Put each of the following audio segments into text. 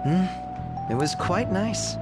It was quite nice.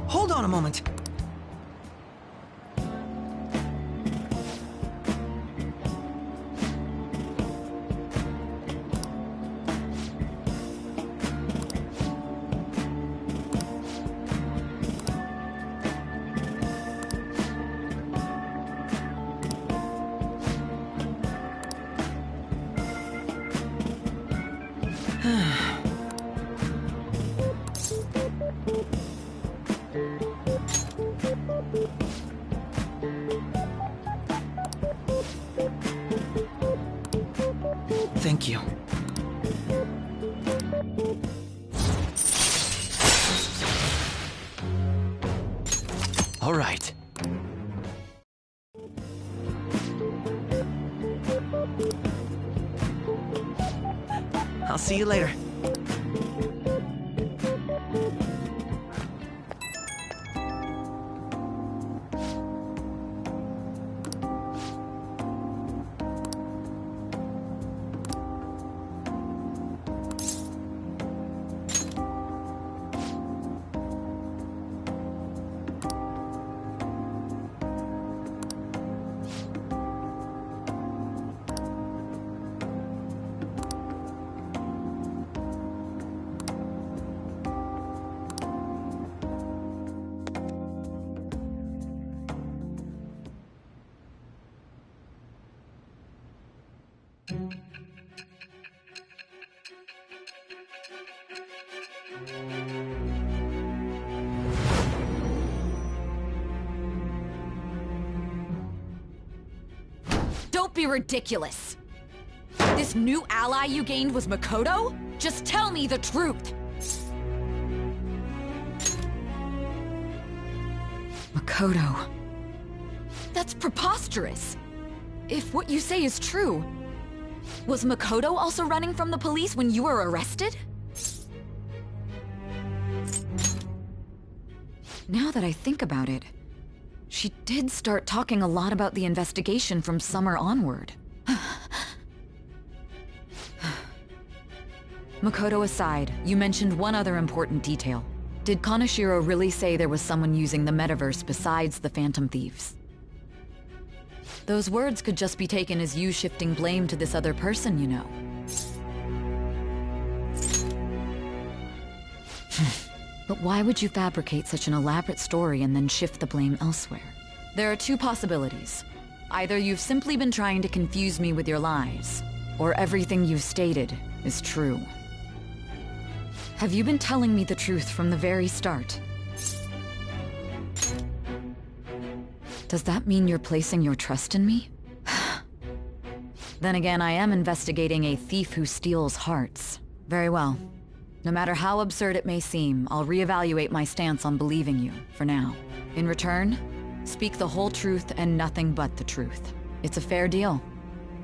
Hold on a moment. Thank you. All right. I'll see you later. Don't be ridiculous! This new ally you gained was Makoto? Just tell me the truth! Makoto... That's preposterous! If what you say is true, was Makoto also running from the police when you were arrested? Now that I think about it, she did start talking a lot about the investigation from summer onward. Makoto aside, you mentioned one other important detail. Did Kaneshiro really say there was someone using the metaverse besides the Phantom Thieves? Those words could just be taken as you shifting blame to this other person, you know. But why would you fabricate such an elaborate story and then shift the blame elsewhere? There are two possibilities. Either you've simply been trying to confuse me with your lies, or everything you've stated is true. Have you been telling me the truth from the very start? Does that mean you're placing your trust in me? Then again, I am investigating a thief who steals hearts. Very well. No matter how absurd it may seem, I'll reevaluate my stance on believing you, for now. In return, speak the whole truth and nothing but the truth. It's a fair deal.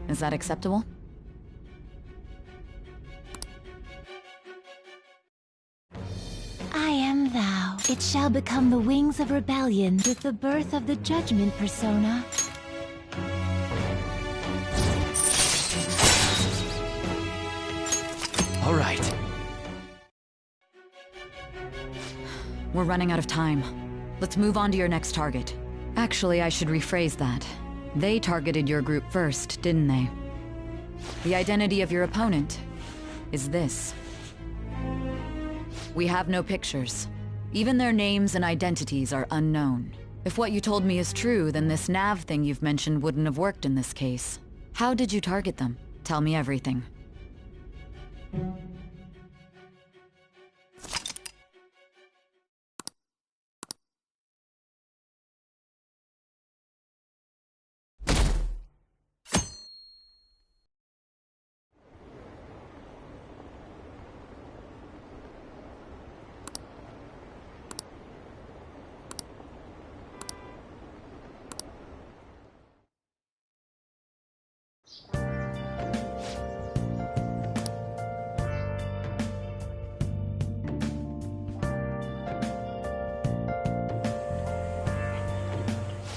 Is that acceptable? I am thou. It shall become the wings of rebellion with the birth of the Judgment Persona. All right. We're running out of time. Let's move on to your next target. Actually, I should rephrase that. They targeted your group first, didn't they? The identity of your opponent is this. We have no pictures. Even their names and identities are unknown. If what you told me is true, then this nav thing you've mentioned wouldn't have worked in this case. How did you target them? Tell me everything.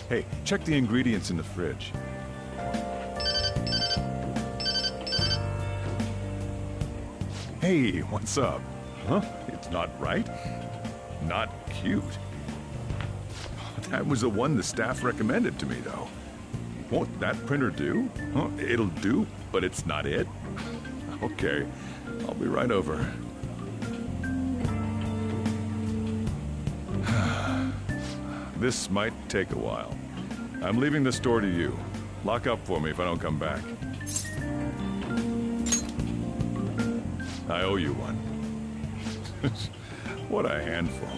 Hey, check the ingredients in the fridge. Hey, what's up? Huh? It's not right? Not cute. That was the one the staff recommended to me, though. Won't that printer do? Huh? It'll do, but it's not it? Okay, I'll be right over. This might take a while. I'm leaving the store to you. Lock up for me if I don't come back. I owe you one. What a handful.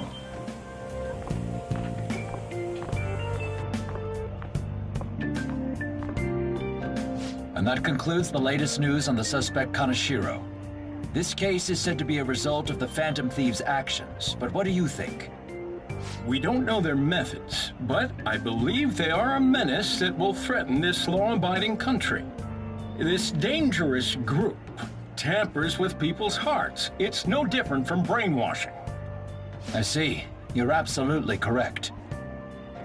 And that concludes the latest news on the suspect Kaneshiro. This case is said to be a result of the Phantom Thieves' actions, but what do you think? We don't know their methods, but I believe they are a menace that will threaten this law-abiding country. This dangerous group tampers with people's hearts. It's no different from brainwashing. I see. You're absolutely correct.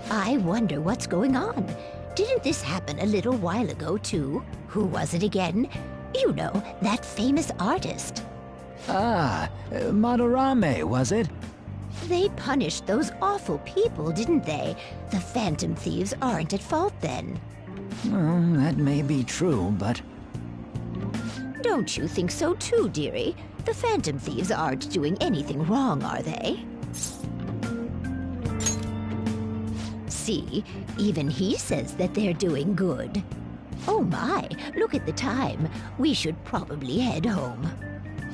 I wonder what's going on. Didn't this happen a little while ago, too? Who was it again? You know, that famous artist. Ah, Madarame, was it? They punished those awful people, didn't they? The Phantom Thieves aren't at fault then. That may be true, but... Don't you think so too, dearie? The Phantom Thieves aren't doing anything wrong, are they? See, even he says that they're doing good. Oh my, look at the time. We should probably head home.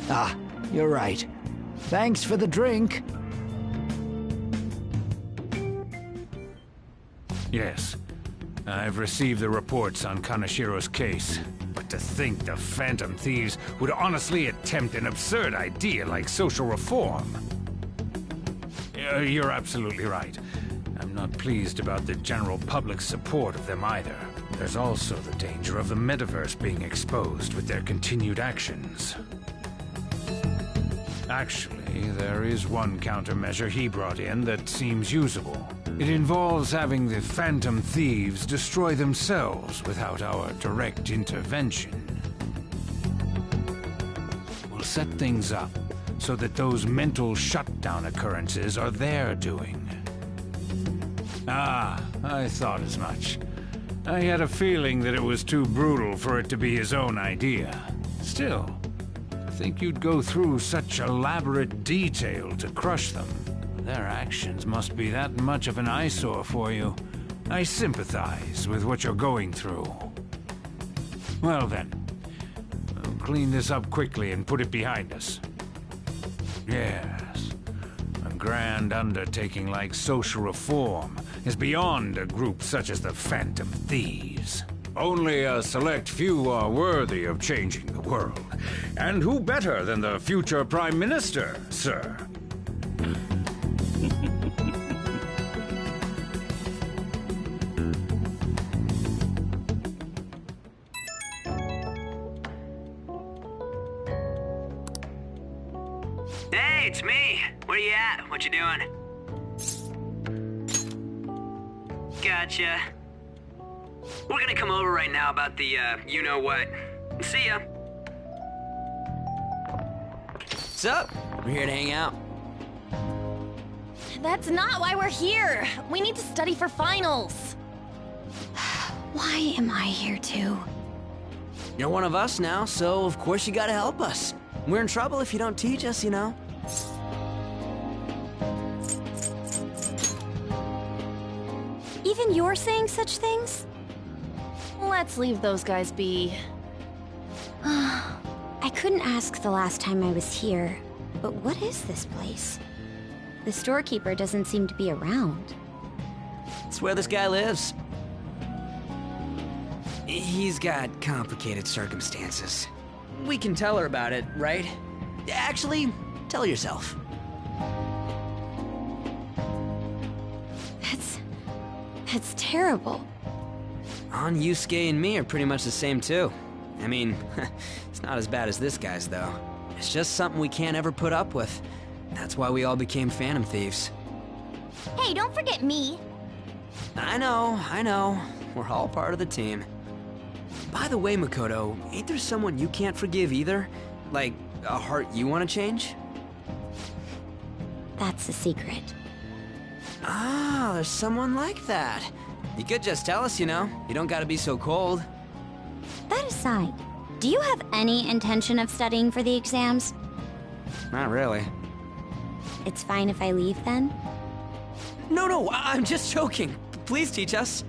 Ah, you're right. Thanks for the drink. Yes. I've received the reports on Kaneshiro's case. But to think the Phantom Thieves would honestly attempt an absurd idea like social reform. You're absolutely right. I'm not pleased about the general public's support of them either. There's also the danger of the metaverse being exposed with their continued actions. Actually, there is one countermeasure he brought in that seems usable. It involves having the Phantom Thieves destroy themselves without our direct intervention. We'll set things up so that those mental shutdown occurrences are their doing. Ah, I thought as much. I had a feeling that it was too brutal for it to be his own idea. Still, I think you'd go through such elaborate detail to crush them. Their actions must be that much of an eyesore for you. I sympathize with what you're going through. Well then, we'll clean this up quickly and put it behind us. Yes, a grand undertaking like social reform is beyond a group such as the Phantom Thieves. Only a select few are worthy of changing the world. And who better than the future Prime Minister, sir? Hey, it's me. Where you at? What you doing? Gotcha. We're gonna come over right now about the, you-know-what. See ya. What's up? We're here to hang out. That's not why we're here. We need to study for finals. Why am I here too? You're one of us now, so of course you gotta help us. We're in trouble if you don't teach us, you know. Even you're saying such things? Let's leave those guys be. I couldn't ask the last time I was here, but what is this place? The storekeeper doesn't seem to be around. It's where this guy lives. He's got complicated circumstances. We can tell her about it, right? Actually, tell yourself. That's terrible. On Yusuke and me are pretty much the same too. I mean, it's not as bad as this guy's though. It's just something we can't ever put up with. That's why we all became Phantom Thieves. Hey, don't forget me. I know. We're all part of the team. By the way, Makoto, ain't there someone you can't forgive either? Like, a heart you want to change? That's a secret. Ah, there's someone like that. You could just tell us, you know. You don't gotta be so cold. That aside, do you have any intention of studying for the exams? Not really. It's fine if I leave then? No, I'm just joking. Please teach us.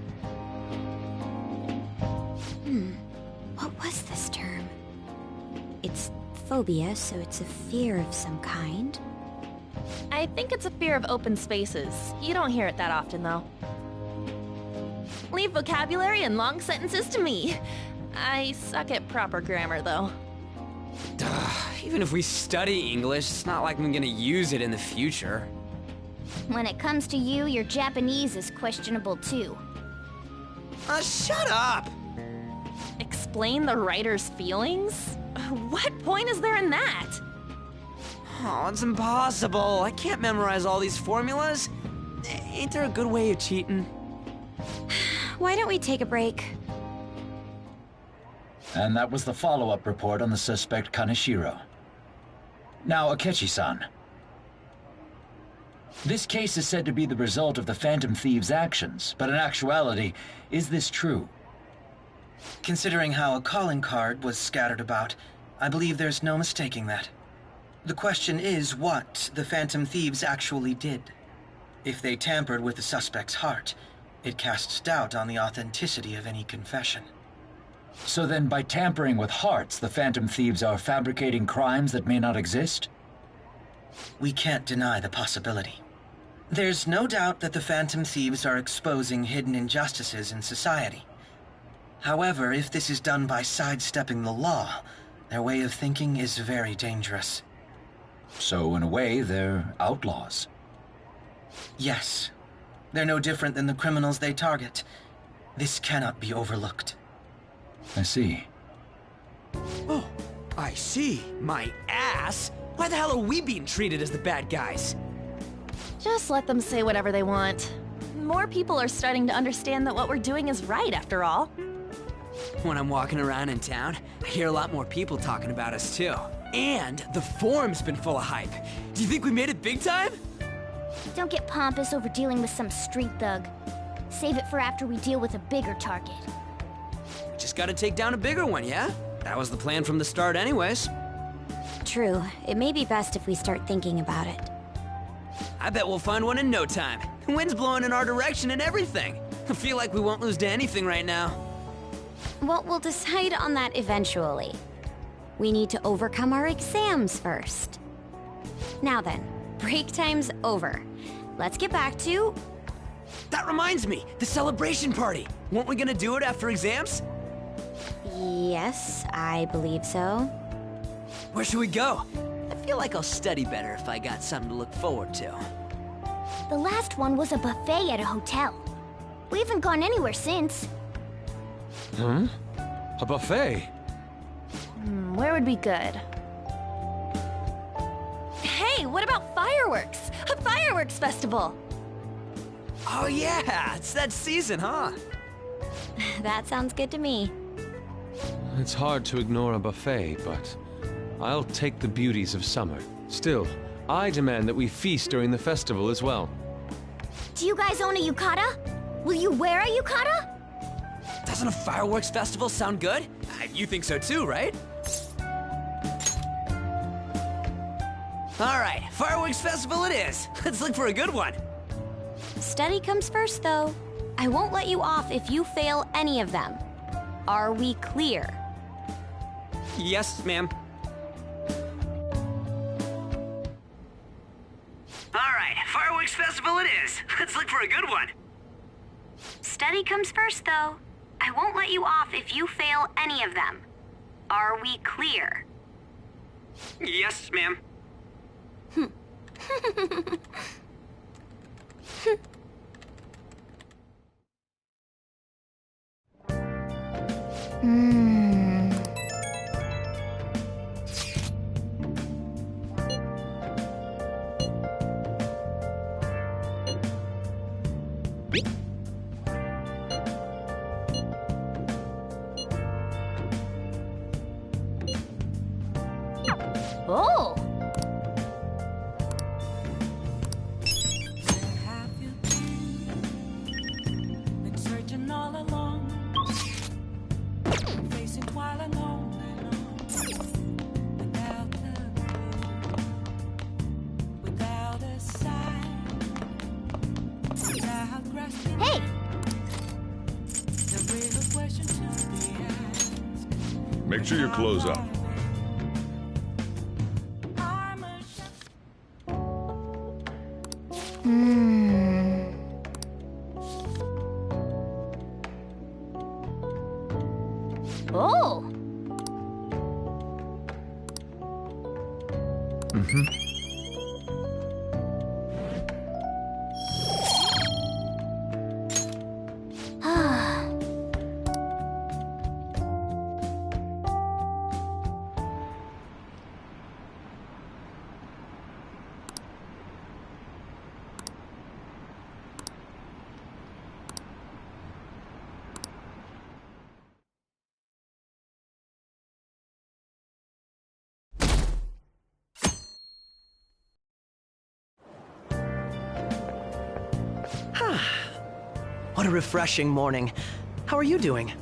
What was this term? It's phobia, so it's a fear of some kind. I think it's a fear of open spaces. You don't hear it that often, though. Leave vocabulary and long sentences to me. I suck at proper grammar, though. Even if we study English, it's not like I'm gonna use it in the future. When it comes to you, your Japanese is questionable, too. Shut up! Explain the writer's feelings? What point is there in that? Oh, it's impossible. I can't memorize all these formulas. Ain't there a good way of cheating? Why don't we take a break? And that was the follow-up report on the suspect Kaneshiro. Now, Akechi-san. This case is said to be the result of the Phantom Thieves' actions, but in actuality, is this true? Considering how a calling card was scattered about, I believe there's no mistaking that. The question is what the Phantom Thieves actually did. If they tampered with the suspect's heart, it casts doubt on the authenticity of any confession. So then, by tampering with hearts, the Phantom Thieves are fabricating crimes that may not exist? We can't deny the possibility. There's no doubt that the Phantom Thieves are exposing hidden injustices in society. However, if this is done by sidestepping the law, their way of thinking is very dangerous. So, in a way, they're outlaws. Yes. They're no different than the criminals they target. This cannot be overlooked. I see. Oh, I see. My ass. Why the hell are we being treated as the bad guys? Just let them say whatever they want. More people are starting to understand that what we're doing is right, after all. When I'm walking around in town, I hear a lot more people talking about us too. And the forum's been full of hype. Do you think we made it big time? Don't get pompous over dealing with some street thug. Save it for after we deal with a bigger target. Just gotta take down a bigger one, yeah? That was the plan from the start anyways. True. It may be best if we start thinking about it. I bet we'll find one in no time. The wind's blowing in our direction and everything. I feel like we won't lose to anything right now. Well, we'll decide on that eventually. We need to overcome our exams first. Now then, break time's over. Let's get back to... That reminds me, the celebration party. Weren't we gonna do it after exams? Yes, I believe so. Where should we go? I feel like I'll study better if I got something to look forward to. The last one was a buffet at a hotel. We haven't gone anywhere since. A buffet? Where would be good? Hey, what about fireworks? A fireworks festival! Oh yeah, it's that season, huh? That sounds good to me. It's hard to ignore a buffet, but I'll take the beauties of summer. Still, I demand that we feast during the festival as well. Do you guys own a yukata? Will you wear a yukata? Doesn't a fireworks festival sound good? You think so too, right? All right, fireworks festival it is. Let's look for a good one. Study comes first, though. I won't let you off if you fail any of them. Are we clear? Yes, ma'am. it is. Let's look for a good one. Study comes first, though. I won't let you off if you fail any of them. Are we clear? Yes, ma'am. Oh! Been searching all along, facing while alone, without a sign, without grasping. Hey! The real question to be asked. Make sure you close up. Oh! What a refreshing morning. How are you doing?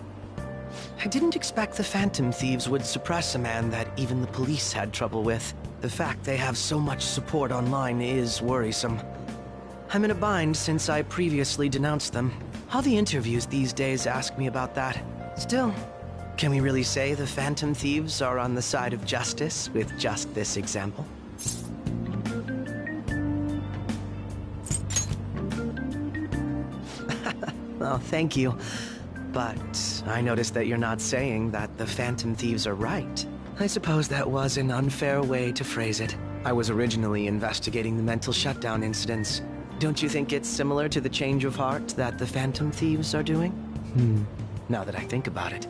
I didn't expect the Phantom Thieves would suppress a man that even the police had trouble with. The fact they have so much support online is worrisome. I'm in a bind since I previously denounced them. All the interviews these days ask me about that. Still, can we really say the Phantom Thieves are on the side of justice with just this example? Oh, thank you. But I noticed that you're not saying that the Phantom Thieves are right. I suppose that was an unfair way to phrase it. I was originally investigating the mental shutdown incidents. Don't you think it's similar to the change of heart that the Phantom Thieves are doing? Now that I think about it,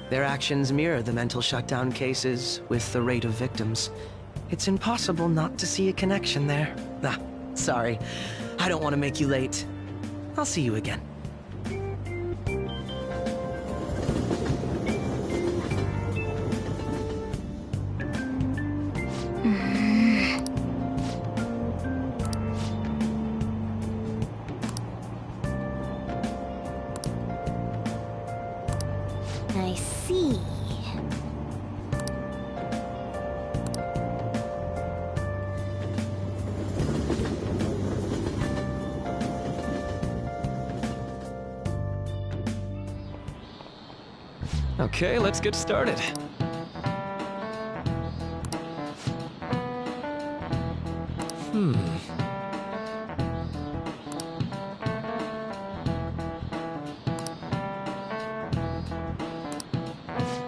their actions mirror the mental shutdown cases with the rate of victims. It's impossible not to see a connection there. Ah, sorry. I don't want to make you late. I'll see you again. I see. Okay, let's get started.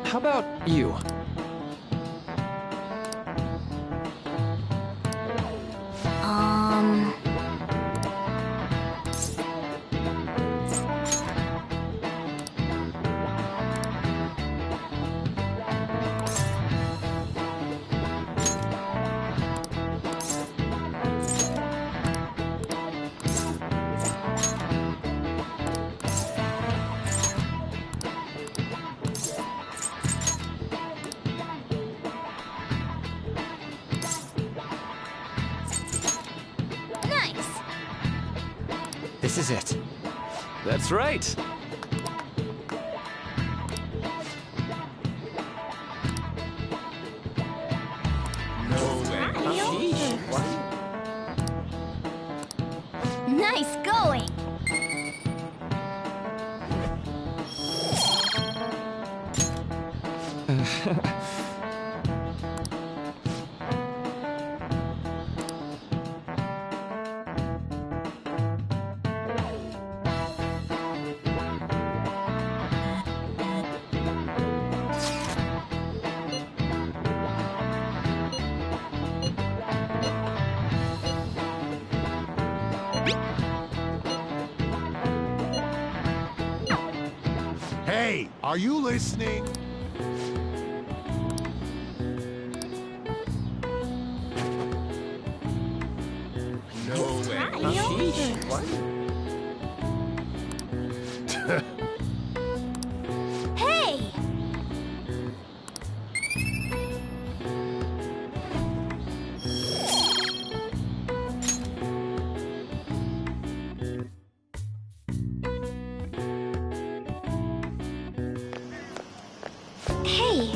How about you? Nice! This is it. That's right. Nice going! Hey, are you listening? No way. Sheesh. What? Hey! Hey!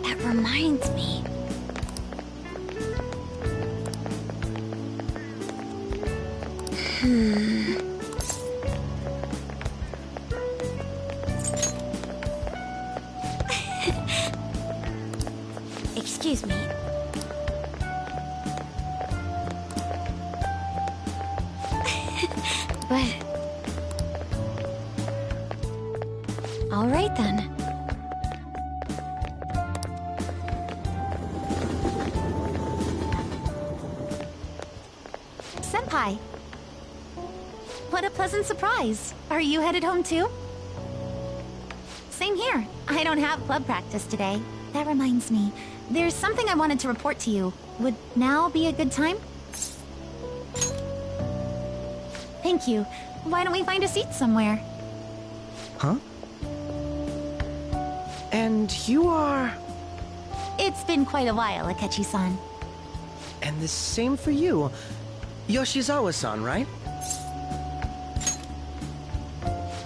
That reminds me. Excuse me. But... all right then. Senpai! What a pleasant surprise. Are you headed home too? Same here. I don't have club practice today. That reminds me, there's something I wanted to report to you. Would now be a good time? Thank you. Why don't we find a seat somewhere? Huh? And you are... It's been quite a while, Akechi-san. And the same for you. Yoshizawa-san, right?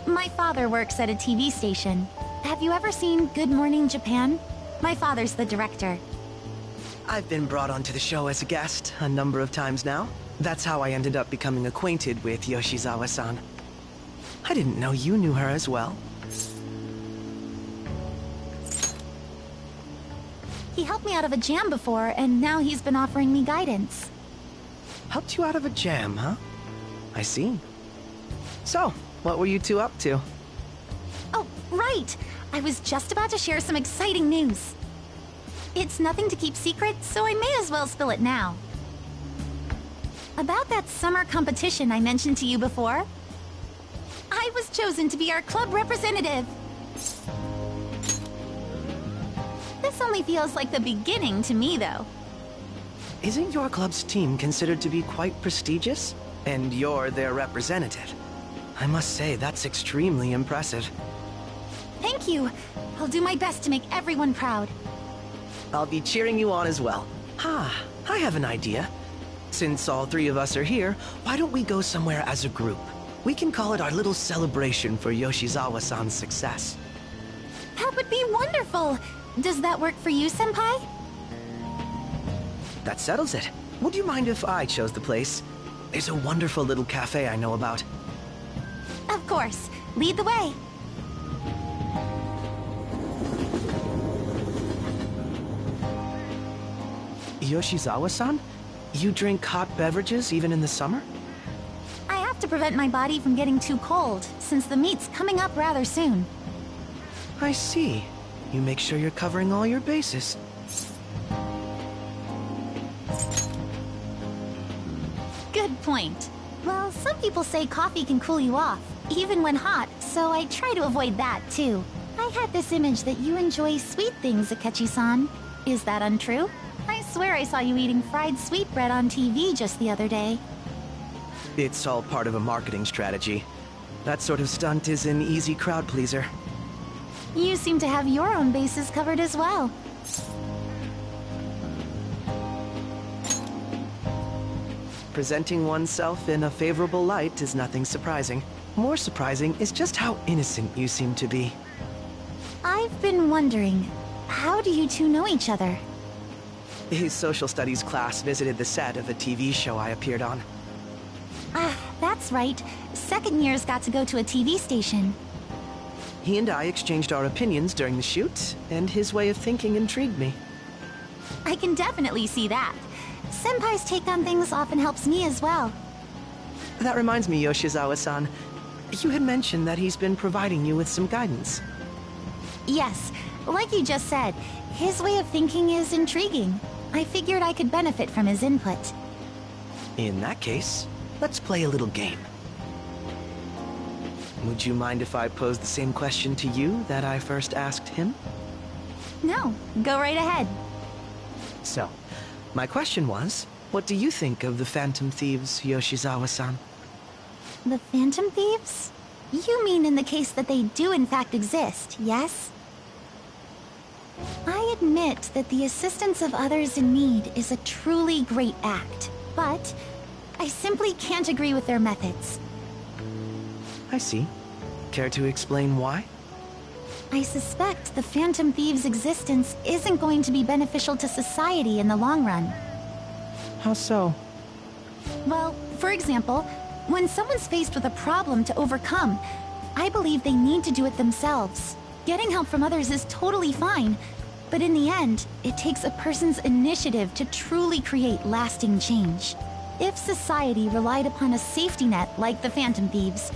My father works at a TV station. Have you ever seen Good Morning Japan? My father's the director. I've been brought onto the show as a guest a number of times now. That's how I ended up becoming acquainted with Yoshizawa-san. I didn't know you knew her as well. He helped me out of a jam before, and now he's been offering me guidance. Helped you out of a jam, huh? I see. So, what were you two up to? Oh, right! I was just about to share some exciting news. It's nothing to keep secret, so I may as well spill it now. About that summer competition I mentioned to you before. I was chosen to be our club representative. This only feels like the beginning to me, though. Isn't your club's team considered to be quite prestigious? And you're their representative. I must say, that's extremely impressive. Thank you. I'll do my best to make everyone proud. I'll be cheering you on as well. I have an idea. Since all three of us are here, why don't we go somewhere as a group? We can call it our little celebration for Yoshizawa-san's success. That would be wonderful! Does that work for you, Senpai? That settles it. Would you mind if I chose the place? There's a wonderful little cafe I know about. Of course. Lead the way. Yoshizawa-san? You drink hot beverages even in the summer? I have to prevent my body from getting too cold, since the meet's coming up rather soon. I see. You make sure you're covering all your bases. Good point. Well, some people say coffee can cool you off, even when hot, so I try to avoid that, too. I had this image that you enjoy sweet things, Akechi-san. Is that untrue? I swear I saw you eating fried sweetbread on TV just the other day. It's all part of a marketing strategy. That sort of stunt is an easy crowd pleaser. You seem to have your own bases covered as well. Presenting oneself in a favorable light is nothing surprising. More surprising is just how innocent you seem to be. I've been wondering, how do you two know each other? His social studies class visited the set of a TV show I appeared on. Ah, that's right. Second years got to go to a TV station. He and I exchanged our opinions during the shoot, and his way of thinking intrigued me. I can definitely see that. Senpai's take on things often helps me as well. That reminds me, Yoshizawa-san. You had mentioned that he's been providing you with some guidance. Yes, like you just said, his way of thinking is intriguing. I figured I could benefit from his input. In that case, let's play a little game. Would you mind if I posed the same question to you that I first asked him? No, go right ahead. So, my question was, what do you think of the Phantom Thieves, Yoshizawa-san? The Phantom Thieves? You mean in the case that they do in fact exist, yes? I admit that the assistance of others in need is a truly great act, but I simply can't agree with their methods. I see. Care to explain why? I suspect the Phantom Thieves' existence isn't going to be beneficial to society in the long run. How so? Well, for example, when someone's faced with a problem to overcome, I believe they need to do it themselves. Getting help from others is totally fine, but in the end, it takes a person's initiative to truly create lasting change. If society relied upon a safety net like the Phantom Thieves,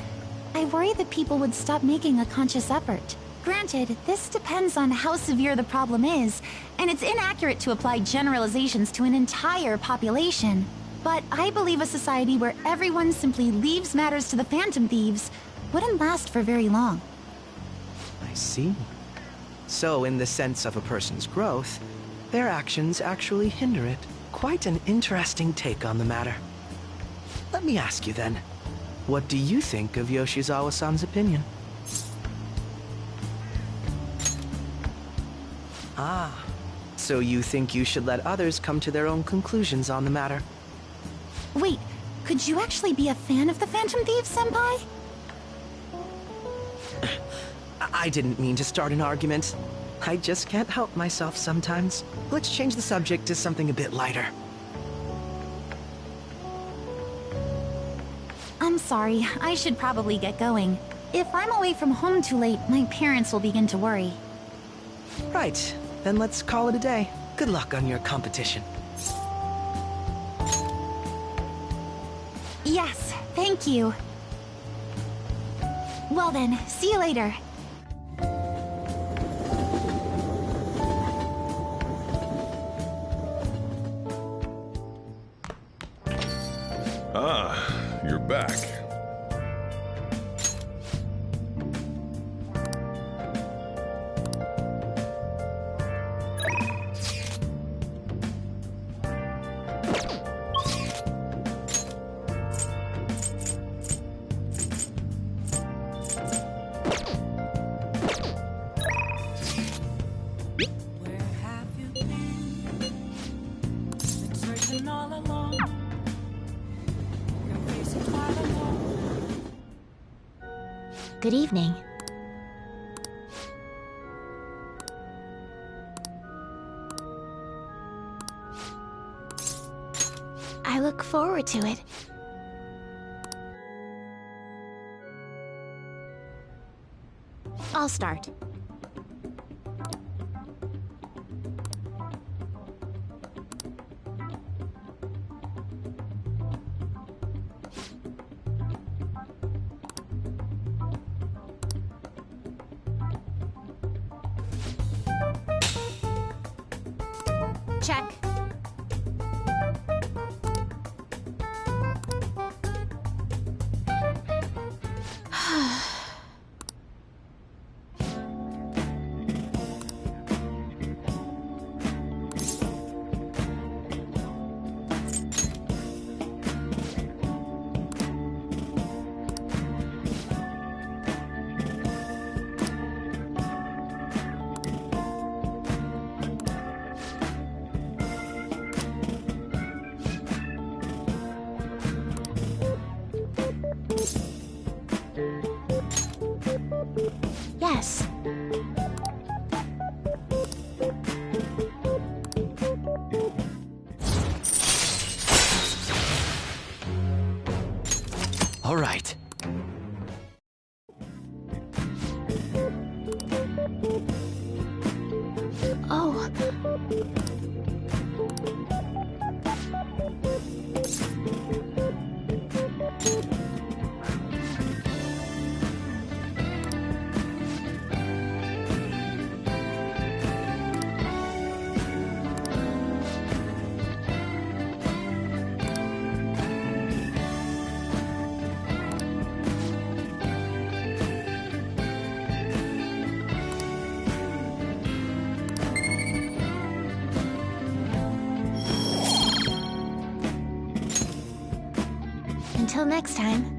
I worry that people would stop making a conscious effort. Granted, this depends on how severe the problem is, and it's inaccurate to apply generalizations to an entire population. But I believe a society where everyone simply leaves matters to the Phantom Thieves wouldn't last for very long. I see. So, in the sense of a person's growth, their actions actually hinder it. Quite an interesting take on the matter. Let me ask you then, what do you think of Yoshizawa-san's opinion? Ah, so you think you should let others come to their own conclusions on the matter? Wait, could you actually be a fan of the Phantom Thieves, Senpai? I didn't mean to start an argument. I just can't help myself sometimes. Let's change the subject to something a bit lighter. I'm sorry, I should probably get going. If I'm away from home too late, my parents will begin to worry. Right, then let's call it a day. Good luck on your competition. Yes, thank you. Well then, see you later. Ah, you're back. Good evening. I look forward to it. I'll start. Check. Yes. All right. Oh. Until next time.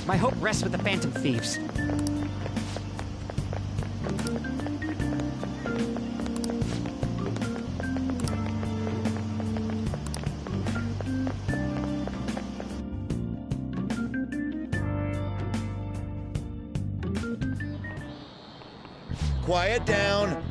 My hope rests with the Phantom Thieves. Quiet down.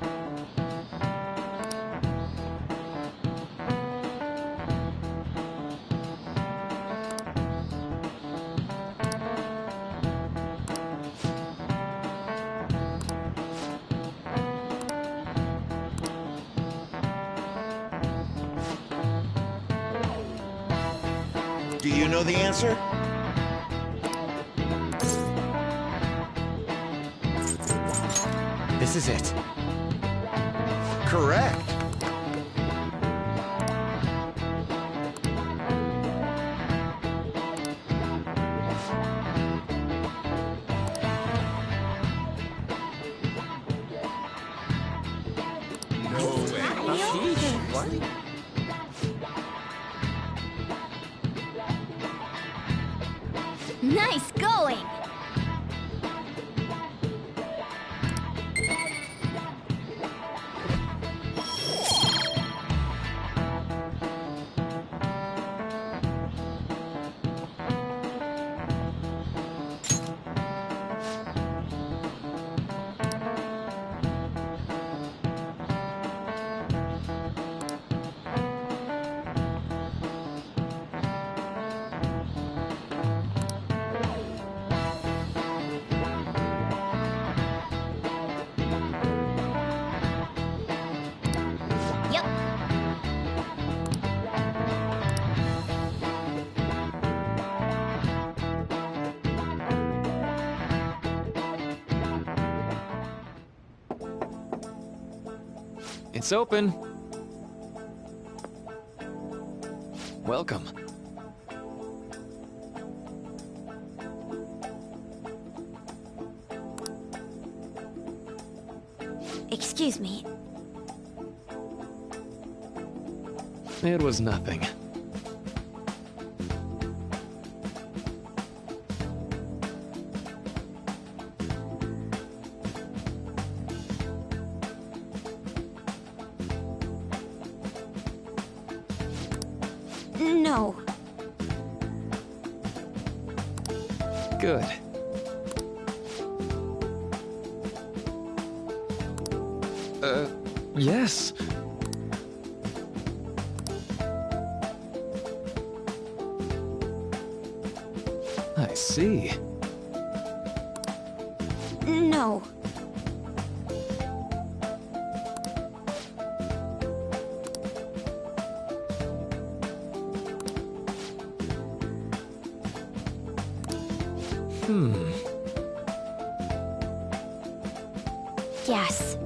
Do you know the answer? This is it. Correct. Nice going! It's open. Welcome. Excuse me. It was nothing. No. Good. Yes. I see. No. Yes.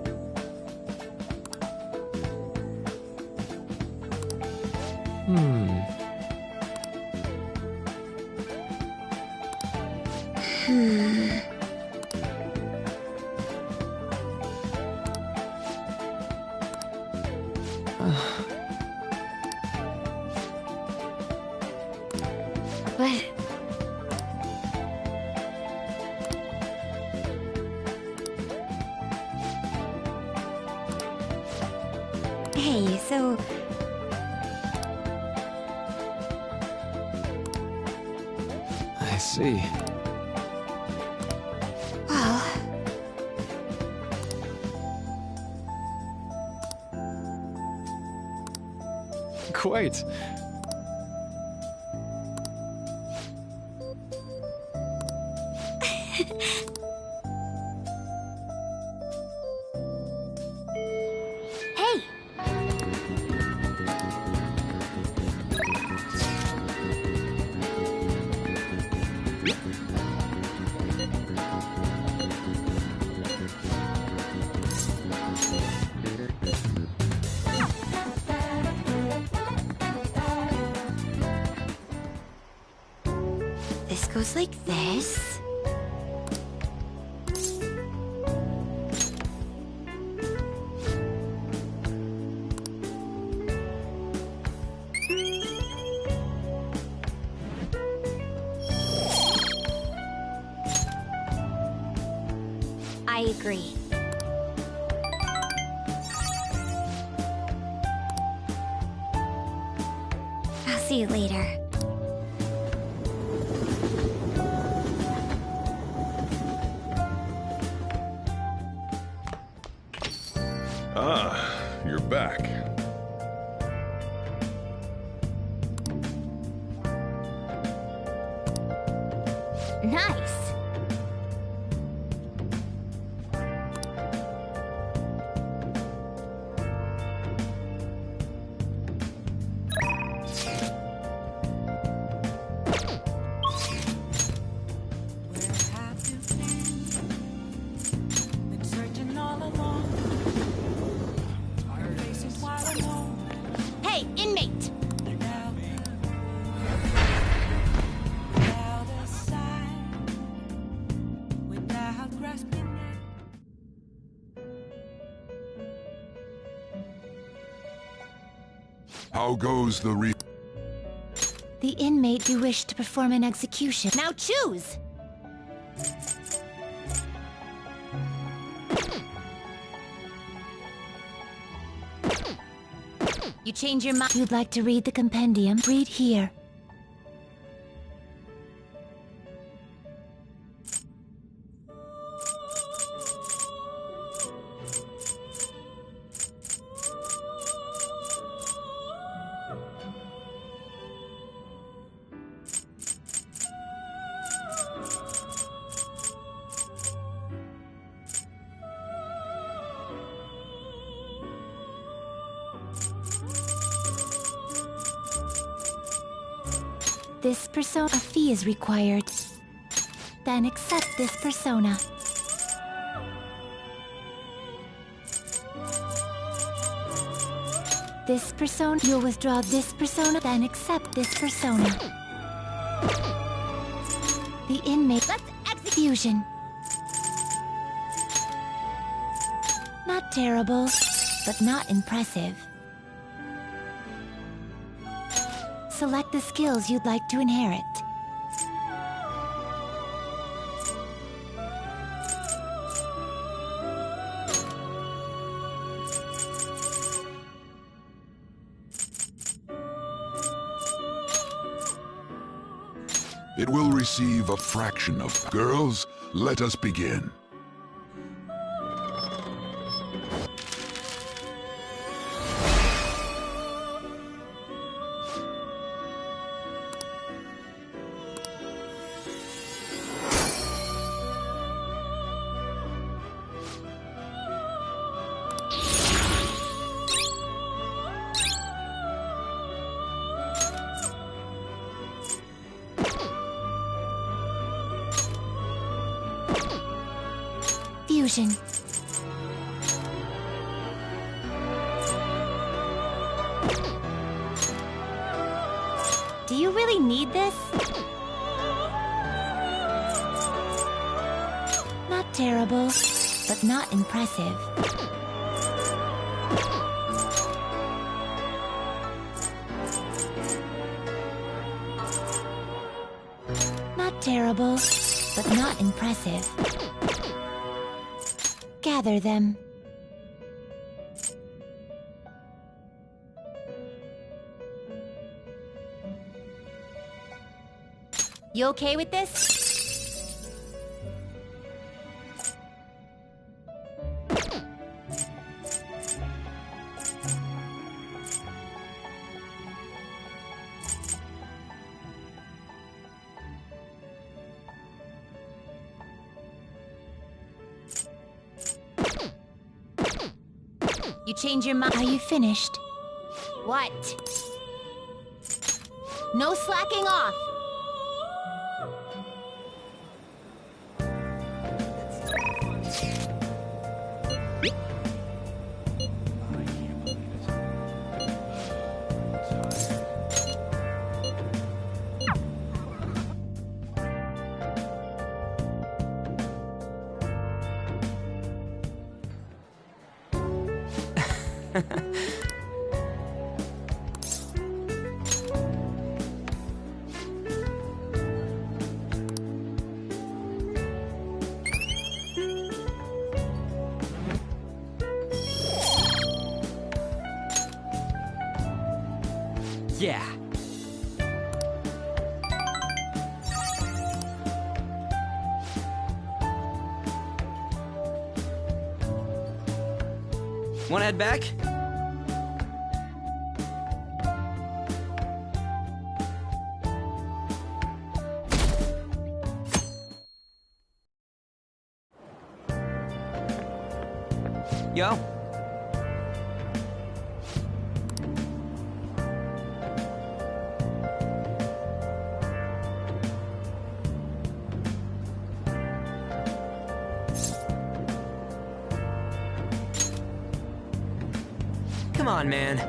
But... Hey, so... I see. Well... Quite. Goes like this. I agree. I'll see you later. Ah, you're back. Nice. Hey, inmate! How goes the The inmate you wish to perform an execution. Now choose! You change your mind. You'd like to read the compendium? Read here. This persona, a fee is required. Then accept this persona. This persona, you'll withdraw this persona, then accept this persona. The inmate, let's execution. Not terrible, but not impressive. Select the skills you'd like to inherit. It will receive a fraction of... Girls, let us begin. Fusion. Do you really need this? Not terrible, but not impressive. Not terrible, but not impressive. Gather them. You okay with this? You change your mind. Are you finished? What? No slacking off! Yeah. Wanna head back? Yo. Come on, man.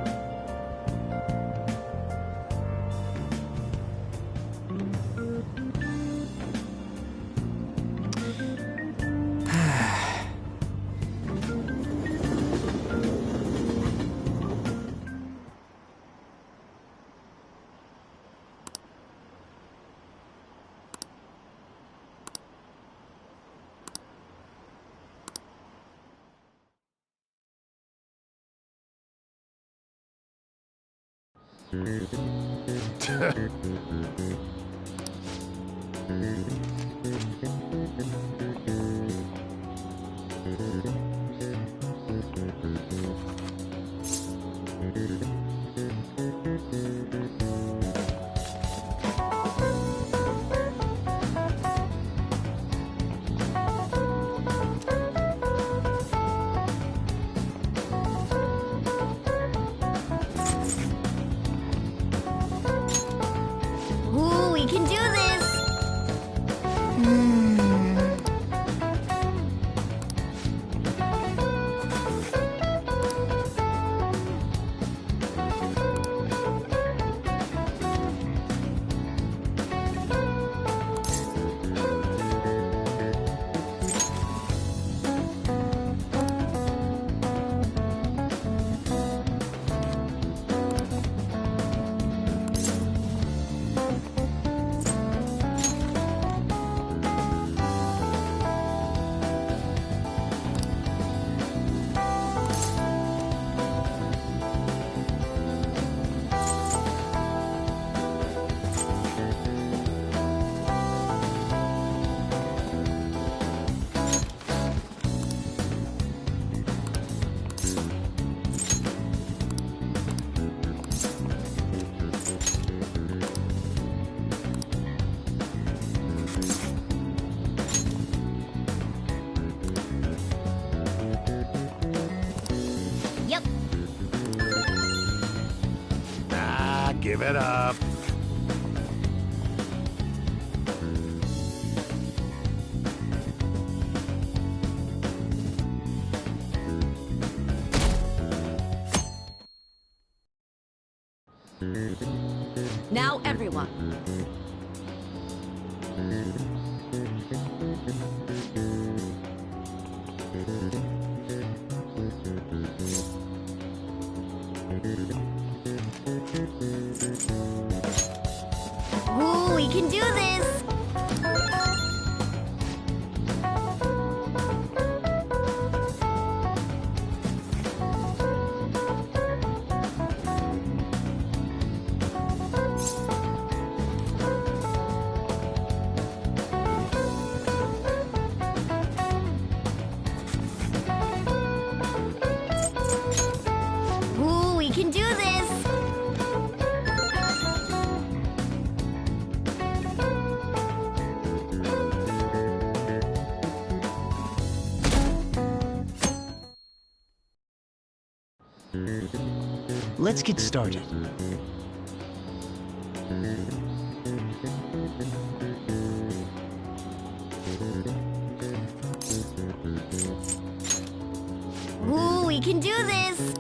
Ooh, we can do this! Yep. Give it up. Now, everyone. Ooh, we can do this! Ooh, we can do this! Let's get started. Ooh, we can do this!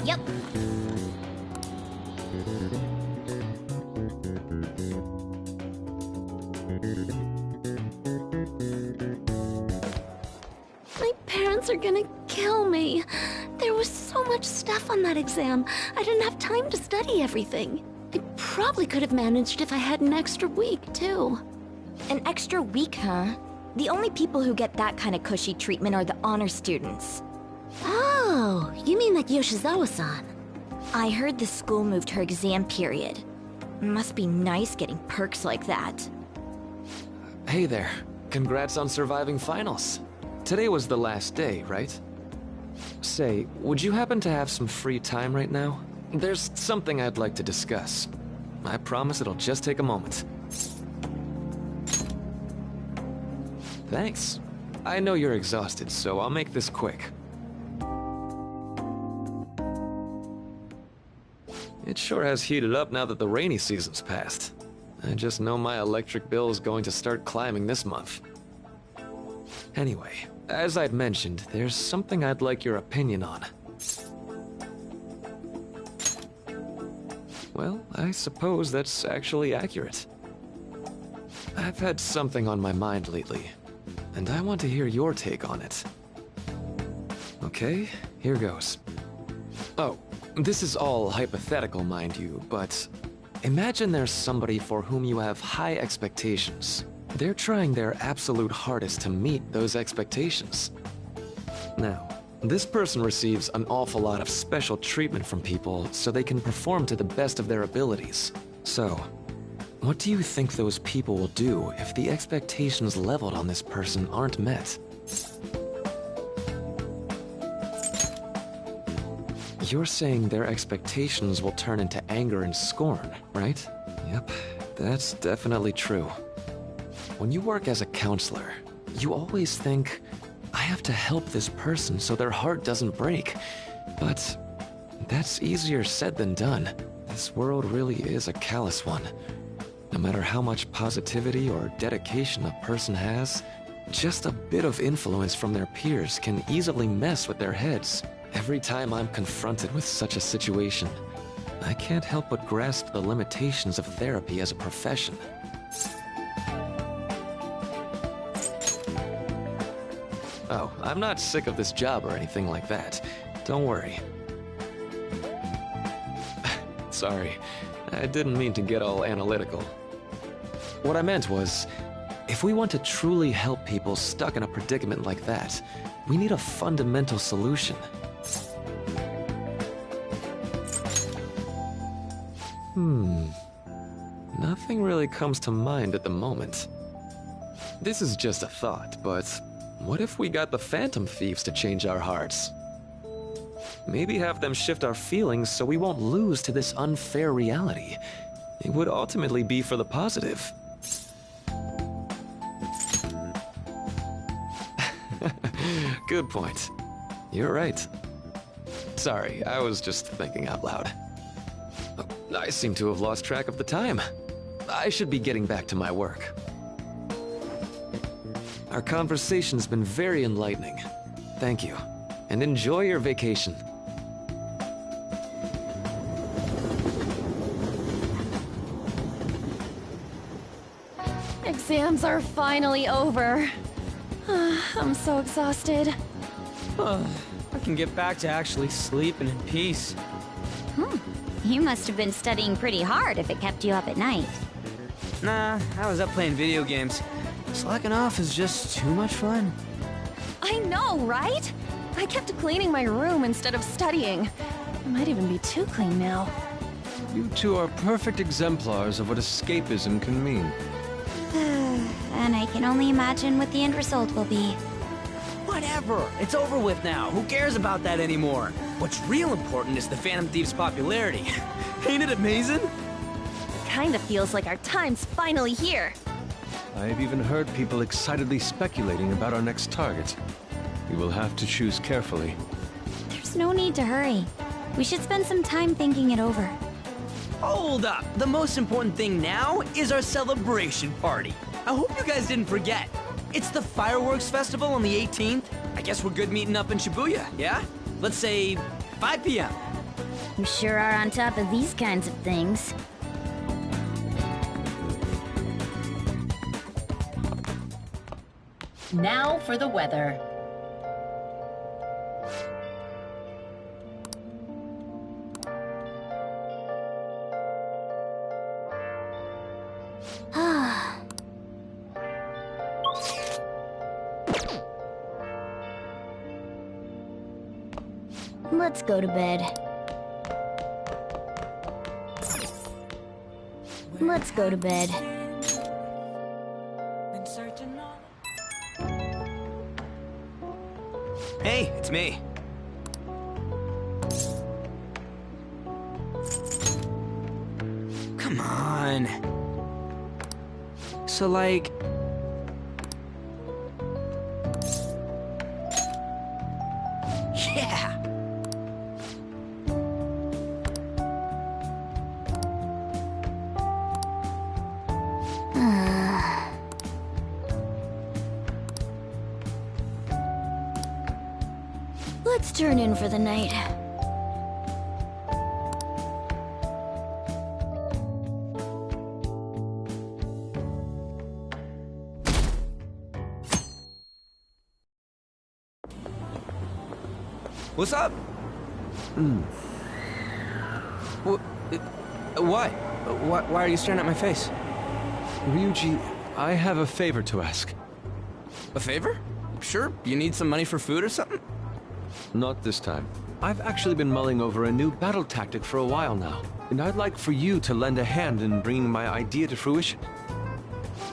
Yep. My parents are gonna kill me. There was so much stuff on that exam. I didn't have time to study everything. I probably could have managed if I had an extra week, too. An extra week, huh? The only people who get that kind of cushy treatment are the honor students. Oh, you mean like Yoshizawa-san? I heard the school moved her exam period. Must be nice getting perks like that. Hey there. Congrats on surviving finals. Today was the last day, right? Say, would you happen to have some free time right now? There's something I'd like to discuss. I promise it'll just take a moment. Thanks. I know you're exhausted, so I'll make this quick. It sure has heated up now that the rainy season's passed. I just know my electric bill is going to start climbing this month. Anyway, as I'd mentioned, there's something I'd like your opinion on. Well, I suppose that's actually accurate. I've had something on my mind lately, and I want to hear your take on it. Okay, here goes. Oh, this is all hypothetical, mind you, but imagine there's somebody for whom you have high expectations. They're trying their absolute hardest to meet those expectations. Now, this person receives an awful lot of special treatment from people so they can perform to the best of their abilities. So, what do you think those people will do if the expectations leveled on this person aren't met? You're saying their expectations will turn into anger and scorn, right? Yep, that's definitely true. When you work as a counselor, you always think, I have to help this person so their heart doesn't break. But that's easier said than done. This world really is a callous one. No matter how much positivity or dedication a person has, just a bit of influence from their peers can easily mess with their heads. Every time I'm confronted with such a situation, I can't help but grasp the limitations of therapy as a profession. Oh, I'm not sick of this job or anything like that. Don't worry. Sorry, I didn't mean to get all analytical. What I meant was, if we want to truly help people stuck in a predicament like that, we need a fundamental solution. Nothing really comes to mind at the moment. This is just a thought, but what if we got the Phantom Thieves to change our hearts? Maybe have them shift our feelings so we won't lose to this unfair reality. It would ultimately be for the positive. Good point. You're right. Sorry, I was just thinking out loud. I seem to have lost track of the time. I should be getting back to my work. Our conversation's been very enlightening. Thank you, and enjoy your vacation. Exams are finally over. I'm so exhausted. I can get back to actually sleeping in peace. You must have been studying pretty hard if it kept you up at night. Nah, I was up playing video games. Slacking off is just too much fun. I know, right? I kept cleaning my room instead of studying. It might even be too clean now. You two are perfect exemplars of what escapism can mean. And I can only imagine what the end result will be. Whatever, it's over with now. Who cares about that anymore? What's real important is the Phantom Thieves' popularity. Ain't it amazing? Kinda feels like our time's finally here. I've even heard people excitedly speculating about our next target. We will have to choose carefully. There's no need to hurry. We should spend some time thinking it over. Hold up! The most important thing now is our celebration party. I hope you guys didn't forget. It's the fireworks festival on the 18th. I guess we're good meeting up in Shibuya, yeah? Let's say 5 p.m. You sure are on top of these kinds of things. Now for the weather. Let's go to bed. Let's go to bed. Hey, it's me. Come on. So, like... Yeah! Let's turn in for the night. What's up? What? Why are you staring at my face? Ryuji, I have a favor to ask. A favor? Sure, you need some money for food or something? Not this time. I've actually been mulling over a new battle tactic for a while now, and I'd like for you to lend a hand in bringing my idea to fruition.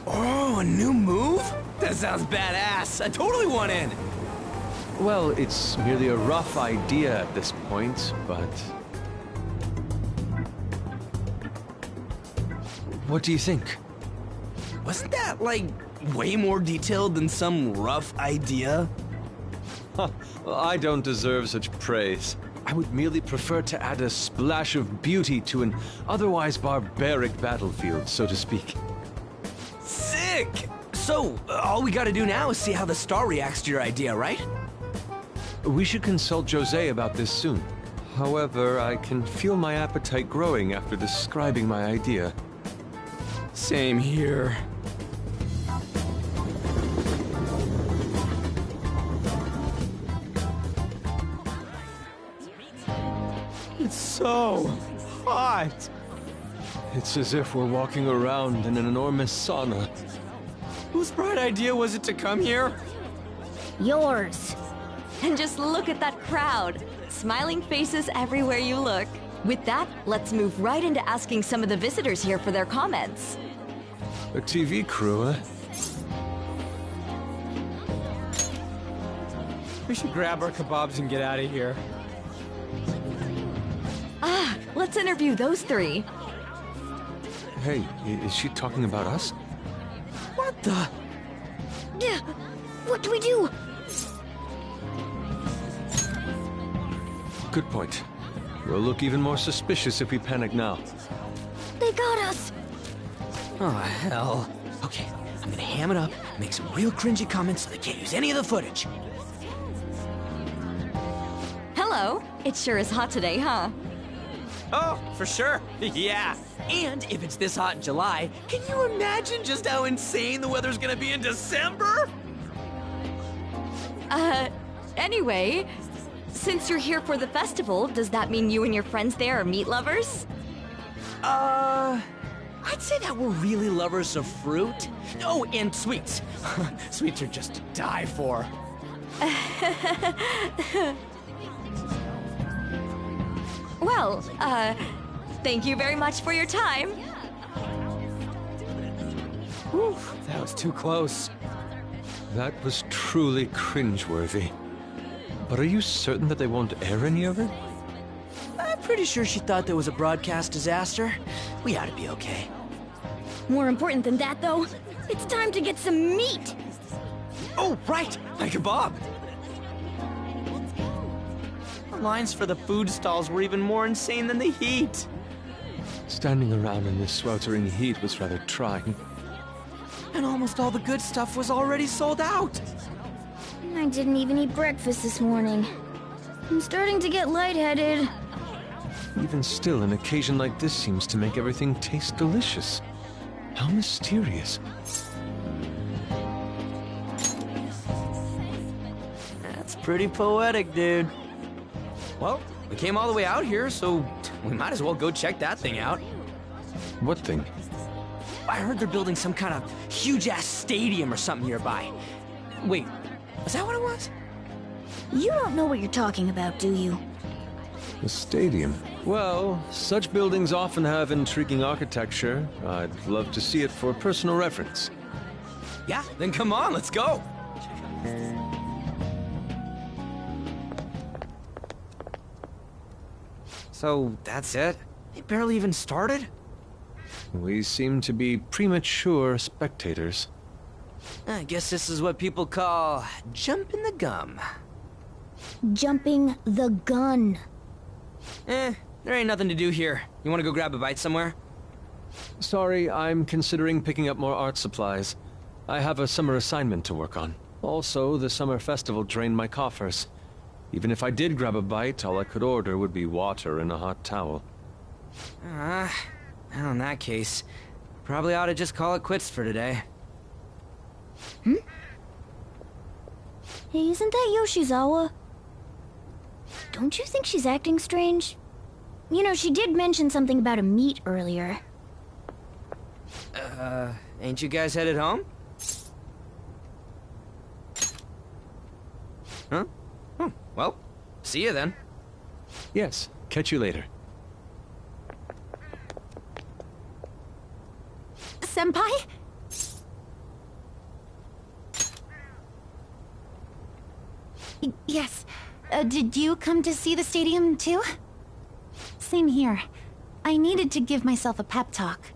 Oh, a new move? That sounds badass. I totally want in. Well, it's merely a rough idea at this point, but... What do you think? Wasn't that, like, way more detailed than some rough idea? Huh. Well, I don't deserve such praise. I would merely prefer to add a splash of beauty to an otherwise barbaric battlefield, so to speak. Sick! So, all we gotta do now is see how the star reacts to your idea, right? We should consult Jose about this soon. However, I can feel my appetite growing after describing my idea. Same here. It's so hot. It's as if we're walking around in an enormous sauna. Whose bright idea was it to come here? Yours. And just look at that crowd. Smiling faces everywhere you look. With that, let's move right into asking some of the visitors here for their comments. A TV crew, huh? We should grab our kebabs and get out of here. Ah, let's interview those three. Hey, is she talking about us? What the? Yeah. What do we do? Good point. We'll look even more suspicious if we panic now. They got us. Oh, hell. Okay, I'm gonna ham it up, make some real cringy comments so they can't use any of the footage. Hello. It sure is hot today, huh? Oh, for sure. Yeah. And if it's this hot in July, can you imagine just how insane the weather's gonna be in December? Anyway, since you're here for the festival, does that mean you and your friends there are meat lovers? I'd say that we're really lovers of fruit. Oh, and sweets. Sweets are just to die for. Well, thank you very much for your time. Whew, that was too close. That was truly cringeworthy. But are you certain that they won't air any of it? I'm pretty sure she thought there was a broadcast disaster. We ought to be okay. More important than that, though, it's time to get some meat. Oh, right! My kebab! The lines for the food stalls were even more insane than the heat. Standing around in this sweltering heat was rather trying. And almost all the good stuff was already sold out. I didn't even eat breakfast this morning. I'm starting to get lightheaded. Even still, an occasion like this seems to make everything taste delicious. How mysterious. That's pretty poetic, dude. Well, we came all the way out here, so we might as well go check that thing out. What thing? I heard they're building some kind of huge-ass stadium or something nearby. Wait, is that what it was? You don't know what you're talking about, do you? A stadium. Well, such buildings often have intriguing architecture. I'd love to see it for personal reference. Yeah, then come on, let's go. So, that's it? They barely even started? We seem to be premature spectators. I guess this is what people call jumping the gum. Jumping the gun. There ain't nothing to do here. You wanna go grab a bite somewhere? Sorry, I'm considering picking up more art supplies. I have a summer assignment to work on. Also, the summer festival drained my coffers. Even if I did grab a bite, all I could order would be water and a hot towel. Well, in that case, probably ought to just call it quits for today. Hey, isn't that Yoshizawa? Don't you think she's acting strange? You know, she did mention something about a meet earlier. Ain't you guys headed home? Huh? Oh, well, see you then. Yes, catch you later. Senpai? Yes. Did you come to see the stadium, too? Same here. I needed to give myself a pep talk.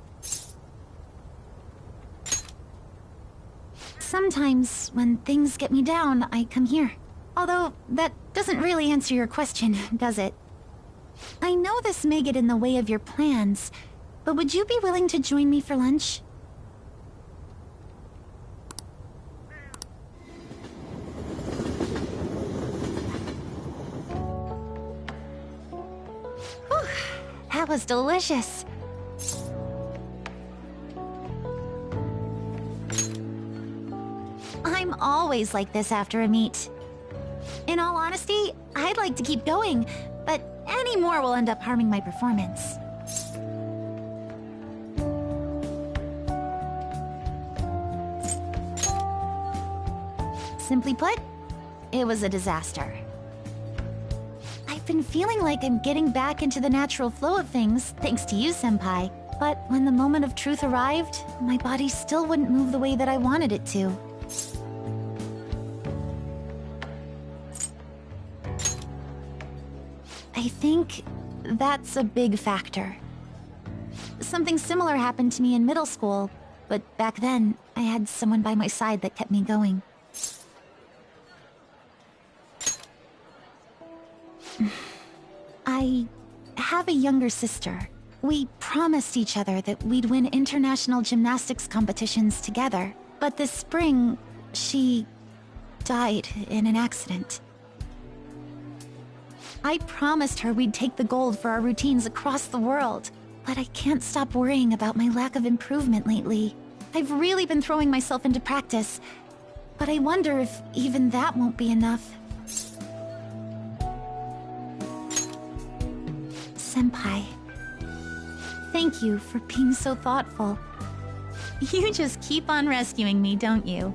Sometimes, when things get me down, I come here. Although, that doesn't really answer your question, does it? I know this may get in the way of your plans, but would you be willing to join me for lunch? Whew, that was delicious. I'm always like this after a meet. In all honesty, I'd like to keep going, but any more will end up harming my performance. Simply put, it was a disaster. I've been feeling like I'm getting back into the natural flow of things, thanks to you, Senpai. But when the moment of truth arrived, my body still wouldn't move the way that I wanted it to. I think that's a big factor. Something similar happened to me in middle school, but back then, I had someone by my side that kept me going. I have a younger sister. We promised each other that we'd win international gymnastics competitions together. But this spring, she died in an accident. I promised her we'd take the gold for our routines across the world. But I can't stop worrying about my lack of improvement lately. I've really been throwing myself into practice, but I wonder if even that won't be enough. Senpai, thank you for being so thoughtful. You just keep on rescuing me, don't you?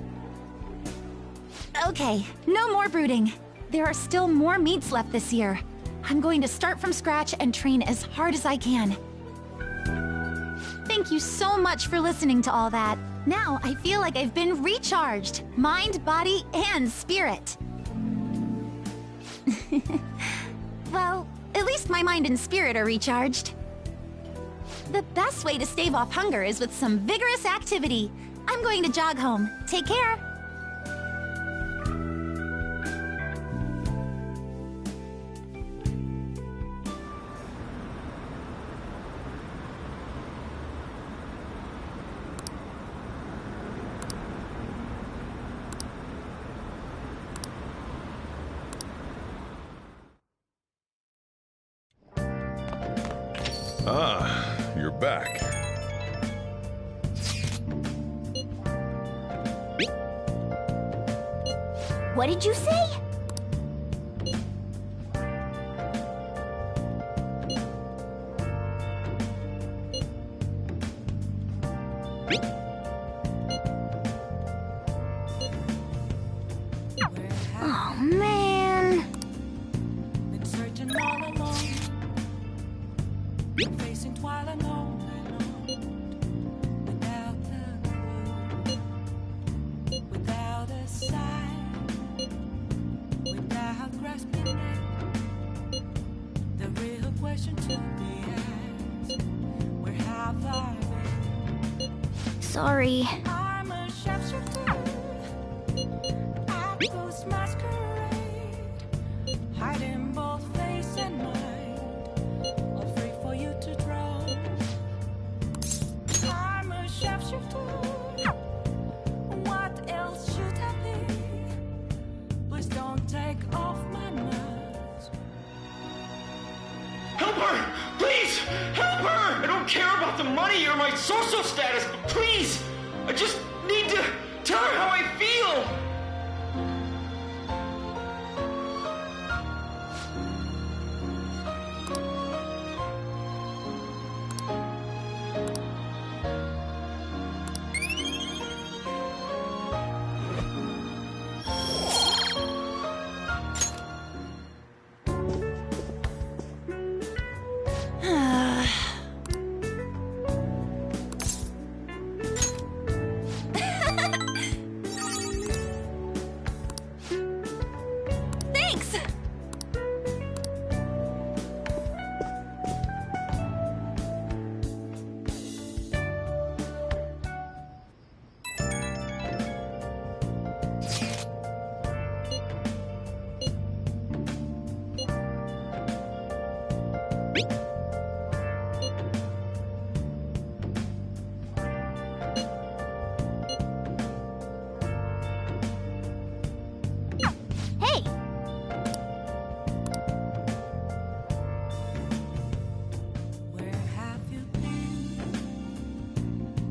Okay, no more brooding. There are still more meets left this year. I'm going to start from scratch and train as hard as I can. Thank you so much for listening to all that. Now I feel like I've been recharged. Mind, body, and spirit. Well, at least my mind and spirit are recharged. The best way to stave off hunger is with some vigorous activity. I'm going to jog home. Take care. back. What did you say? Oh, man. Been searching all alone, facing twilight alone, without a clue, without a sign, without grasping it. The real question to be asked: where have I been? Sorry. I'm a sharpshooter. I ghost masquerade, hiding both face and mind, afraid for you to draw. I'm a sharpshooter. What else should I be? Please don't take off my mask. Help her! Please! Help her! I don't care about the money or my social status, but please! I just need to tell her how I feel! Thanks! Hey! Where have you been?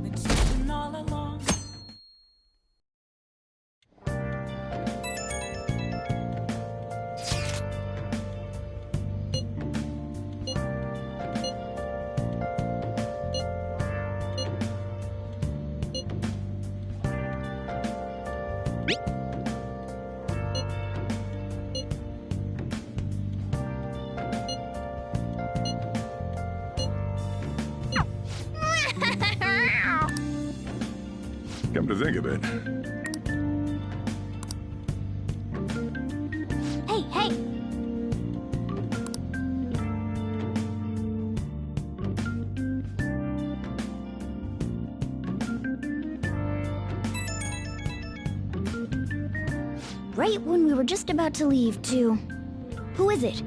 Been searching all along. Come to think of it, Hey, hey! Right when we were just about to leave, too. Who is it?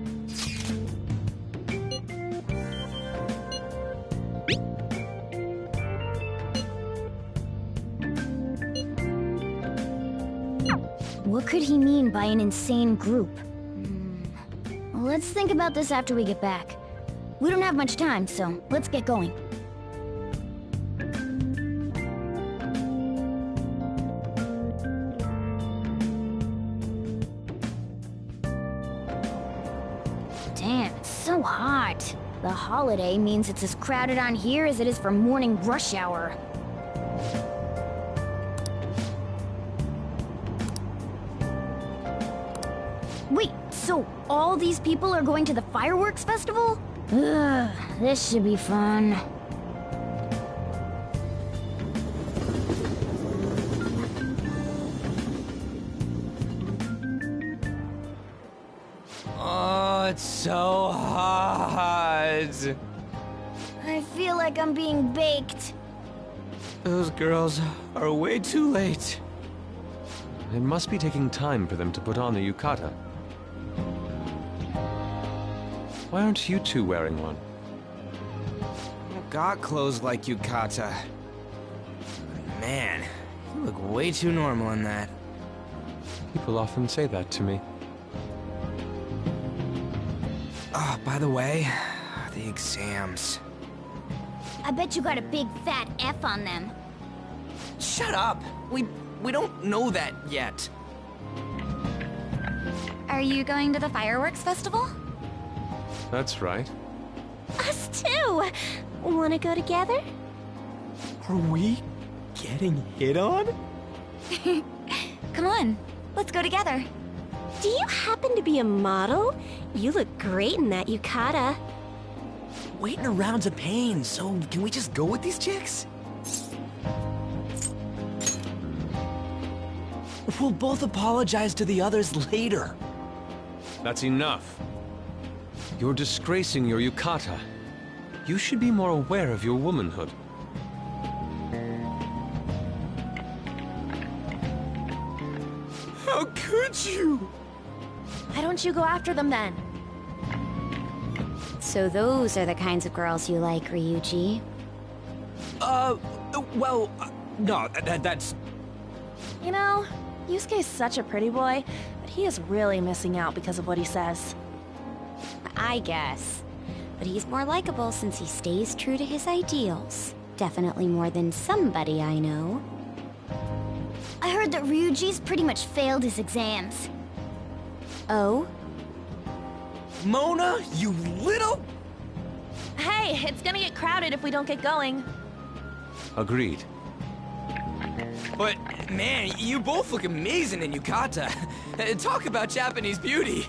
What could he mean by an insane group? Let's think about this after we get back. We don't have much time, so let's get going. Damn, it's so hot. The holiday means it's as crowded on here as it is for morning rush hour. Wait, so all these people are going to the fireworks festival? Ugh, this should be fun. Oh, it's so hot. I feel like I'm being baked. Those girls are way too late. It must be taking time for them to put on the yukata. Why aren't you two wearing one? I don't got clothes like yukata. Man, you look way too normal in that. People often say that to me. Oh, by the way, the exams. I bet you got a big fat F on them. Shut up! We don't know that yet. Are you going to the fireworks festival? That's right. Us too! Wanna go together? Are we getting hit on? Come on, let's go together. Do you happen to be a model? You look great in that yukata. Waiting around's a pain, so can we just go with these chicks? We'll both apologize to the others later. That's enough. You're disgracing your yukata. You should be more aware of your womanhood. How could you? Why don't you go after them then? So those are the kinds of girls you like, Ryuji. Well, no, that's... You know, Yusuke's such a pretty boy, but he is really missing out because of what he says. I guess. But he's more likable since he stays true to his ideals. Definitely more than somebody I know. I heard that Ryuji's pretty much failed his exams. Oh? Mona, you little... Hey, it's gonna get crowded if we don't get going. Agreed. But, man, you both look amazing in yukata. Talk about Japanese beauty.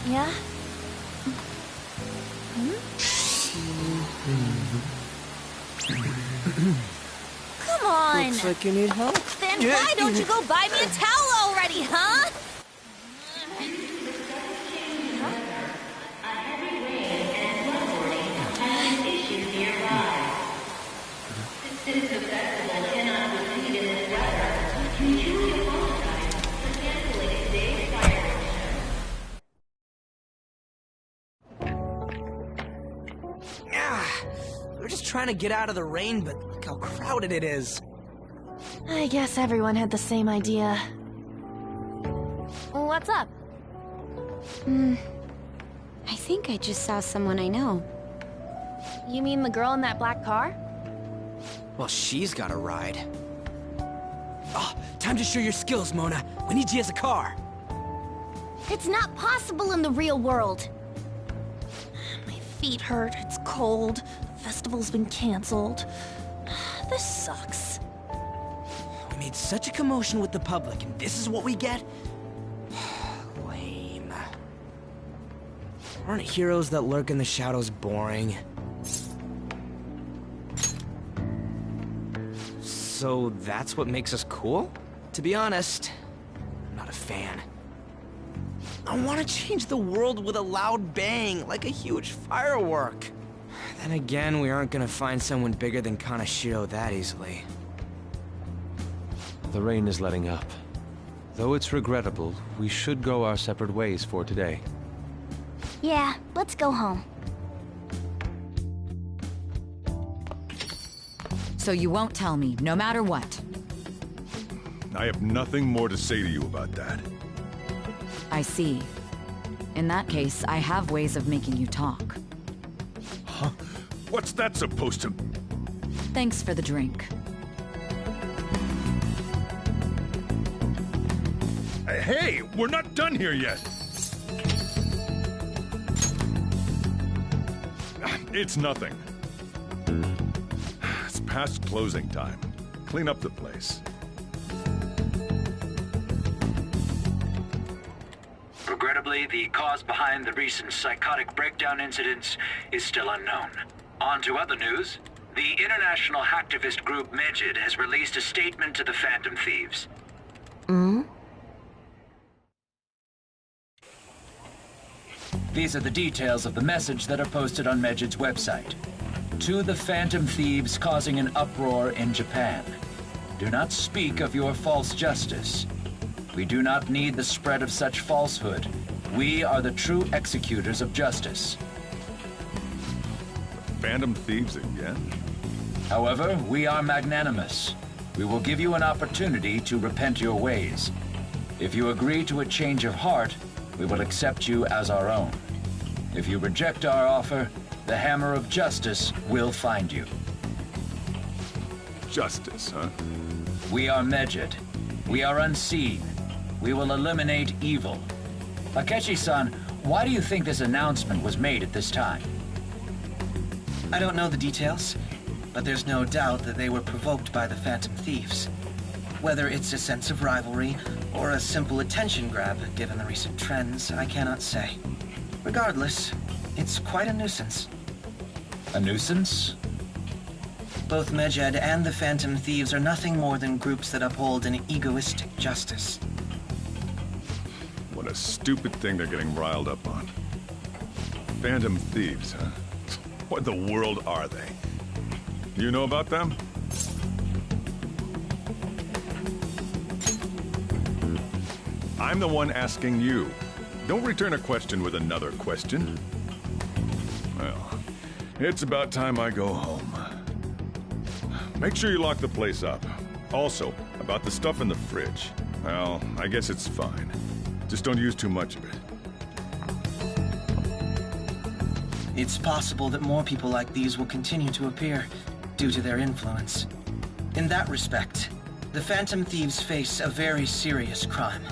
Yeah? Come on! Looks like you need help. Then why don't you go buy me a towel already, huh? We're just trying to get out of the rain, but look how crowded it is. I guess everyone had the same idea. What's up? I think I just saw someone I know. You mean the girl in that black car? Well, she's got a ride. Oh, time to show your skills, Mona. We need you as a car. It's not possible in the real world. My feet hurt, it's cold, the festival's been canceled. This sucks. We made such a commotion with the public, and this is what we get? Lame. Aren't heroes that lurk in the shadows boring? So that's what makes us cool? To be honest, I'm not a fan. I want to change the world with a loud bang, like a huge firework. Then again, we aren't gonna find someone bigger than Kaneshiro that easily. The rain is letting up. Though it's regrettable, we should go our separate ways for today. Yeah, let's go home. So you won't tell me, no matter what? I have nothing more to say to you about that. I see. In that case, I have ways of making you talk. Huh? What's that supposed to... Thanks for the drink. Hey, we're not done here yet! It's nothing. It's past closing time. Clean up the place. Unfortunately, the cause behind the recent psychotic breakdown incidents is still unknown. On to other news. The international hacktivist group Medjed has released a statement to the Phantom Thieves. These are the details of the message that are posted on Medjed's website. To the Phantom Thieves causing an uproar in Japan. Do not speak of your false justice. We do not need the spread of such falsehood. We are the true executors of justice. Phantom Thieves again? However, we are magnanimous. We will give you an opportunity to repent your ways. If you agree to a change of heart, we will accept you as our own. If you reject our offer, the hammer of justice will find you. Justice, huh? We are Medjed. We are unseen. We will eliminate evil. Akechi-san, why do you think this announcement was made at this time? I don't know the details, but there's no doubt that they were provoked by the Phantom Thieves. Whether it's a sense of rivalry or a simple attention grab, given the recent trends, I cannot say. Regardless, it's quite a nuisance. A nuisance? Both Medjed and the Phantom Thieves are nothing more than groups that uphold an egoistic justice. What a stupid thing they're getting riled up on. Phantom Thieves, huh? What the world are they? You know about them? I'm the one asking you. Don't return a question with another question. Well, it's about time I go home. Make sure you lock the place up. Also, about the stuff in the fridge. Well, I guess it's fine. Just don't use too much of it. It's possible that more people like these will continue to appear, due to their influence. In that respect, the Phantom Thieves face a very serious crime.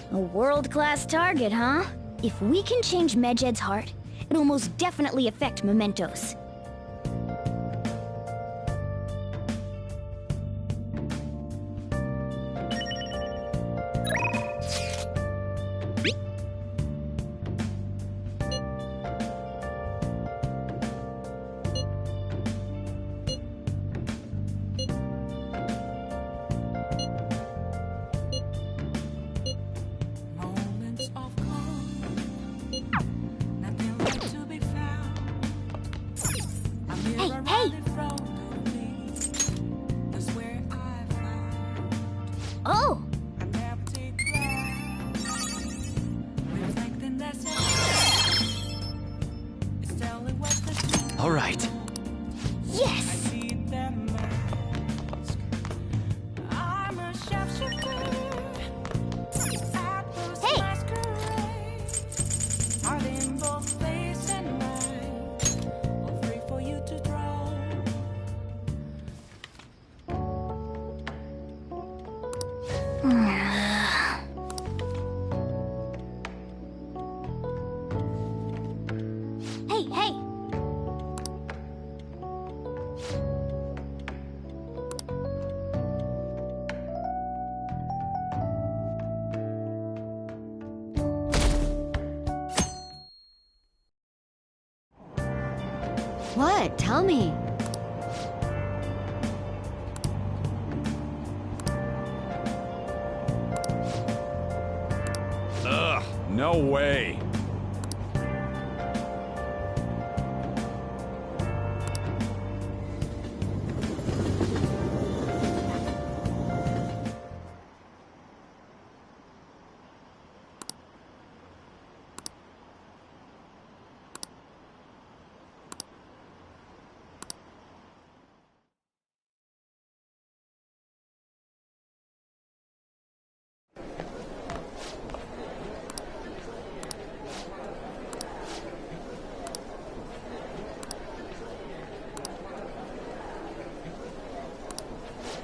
A world-class target, huh? If we can change Medjed's heart, it'll most definitely affect Mementos. Oh! All right. Yes! What? Tell me. Ugh, no way.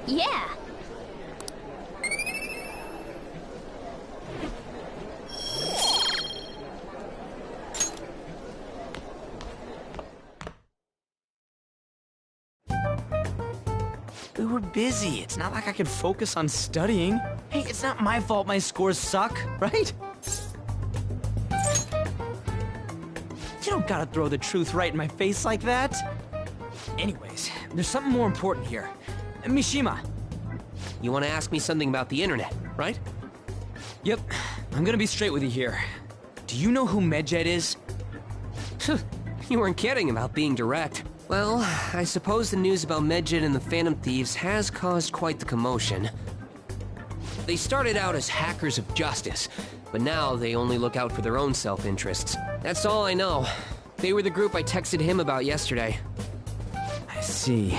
Yeah. We were busy. It's not like I could focus on studying. Hey, it's not my fault my scores suck, right? You don't gotta throw the truth right in my face like that. Anyways, there's something more important here. Mishima. You want to ask me something about the internet, right? Yep. I'm gonna be straight with you here. Do you know who Medjed is? You weren't kidding about being direct. Well, I suppose the news about Medjed and the Phantom Thieves has caused quite the commotion. They started out as hackers of justice, but now they only look out for their own self-interests. That's all I know. They were the group I texted him about yesterday. I see.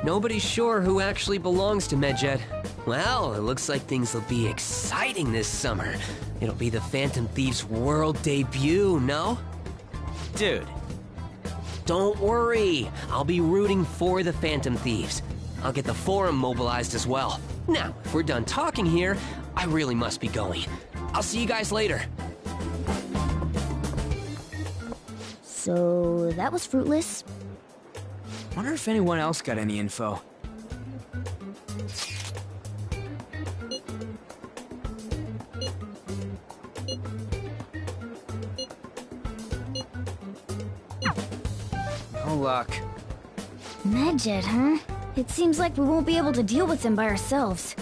Nobody's sure who actually belongs to Medjed. Well, it looks like things will be exciting this summer. It'll be the Phantom Thieves' world debut, no? Dude. Don't worry. I'll be rooting for the Phantom Thieves. I'll get the forum mobilized as well. Now, if we're done talking here, I really must be going. I'll see you guys later. So, that was fruitless. Wonder if anyone else got any info. No luck. Medjed, huh? It seems like we won't be able to deal with them by ourselves.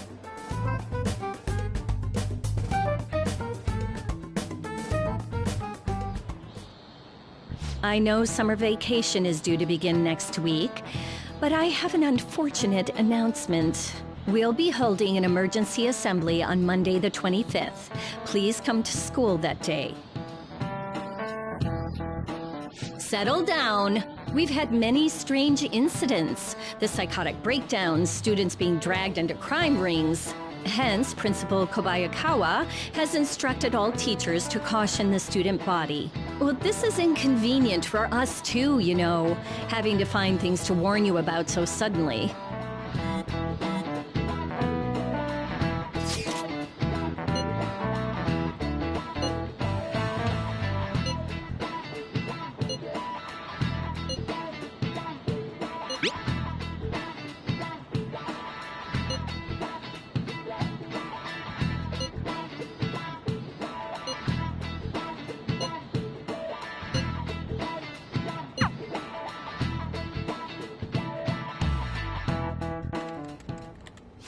I know summer vacation is due to begin next week, but I have an unfortunate announcement. We'll be holding an emergency assembly on Monday the 25th. Please come to school that day. Settle down. We've had many strange incidents. The psychotic breakdowns, students being dragged into crime rings. Hence, Principal Kobayakawa has instructed all teachers to caution the student body. Well, this is inconvenient for us too, you know, having to find things to warn you about so suddenly.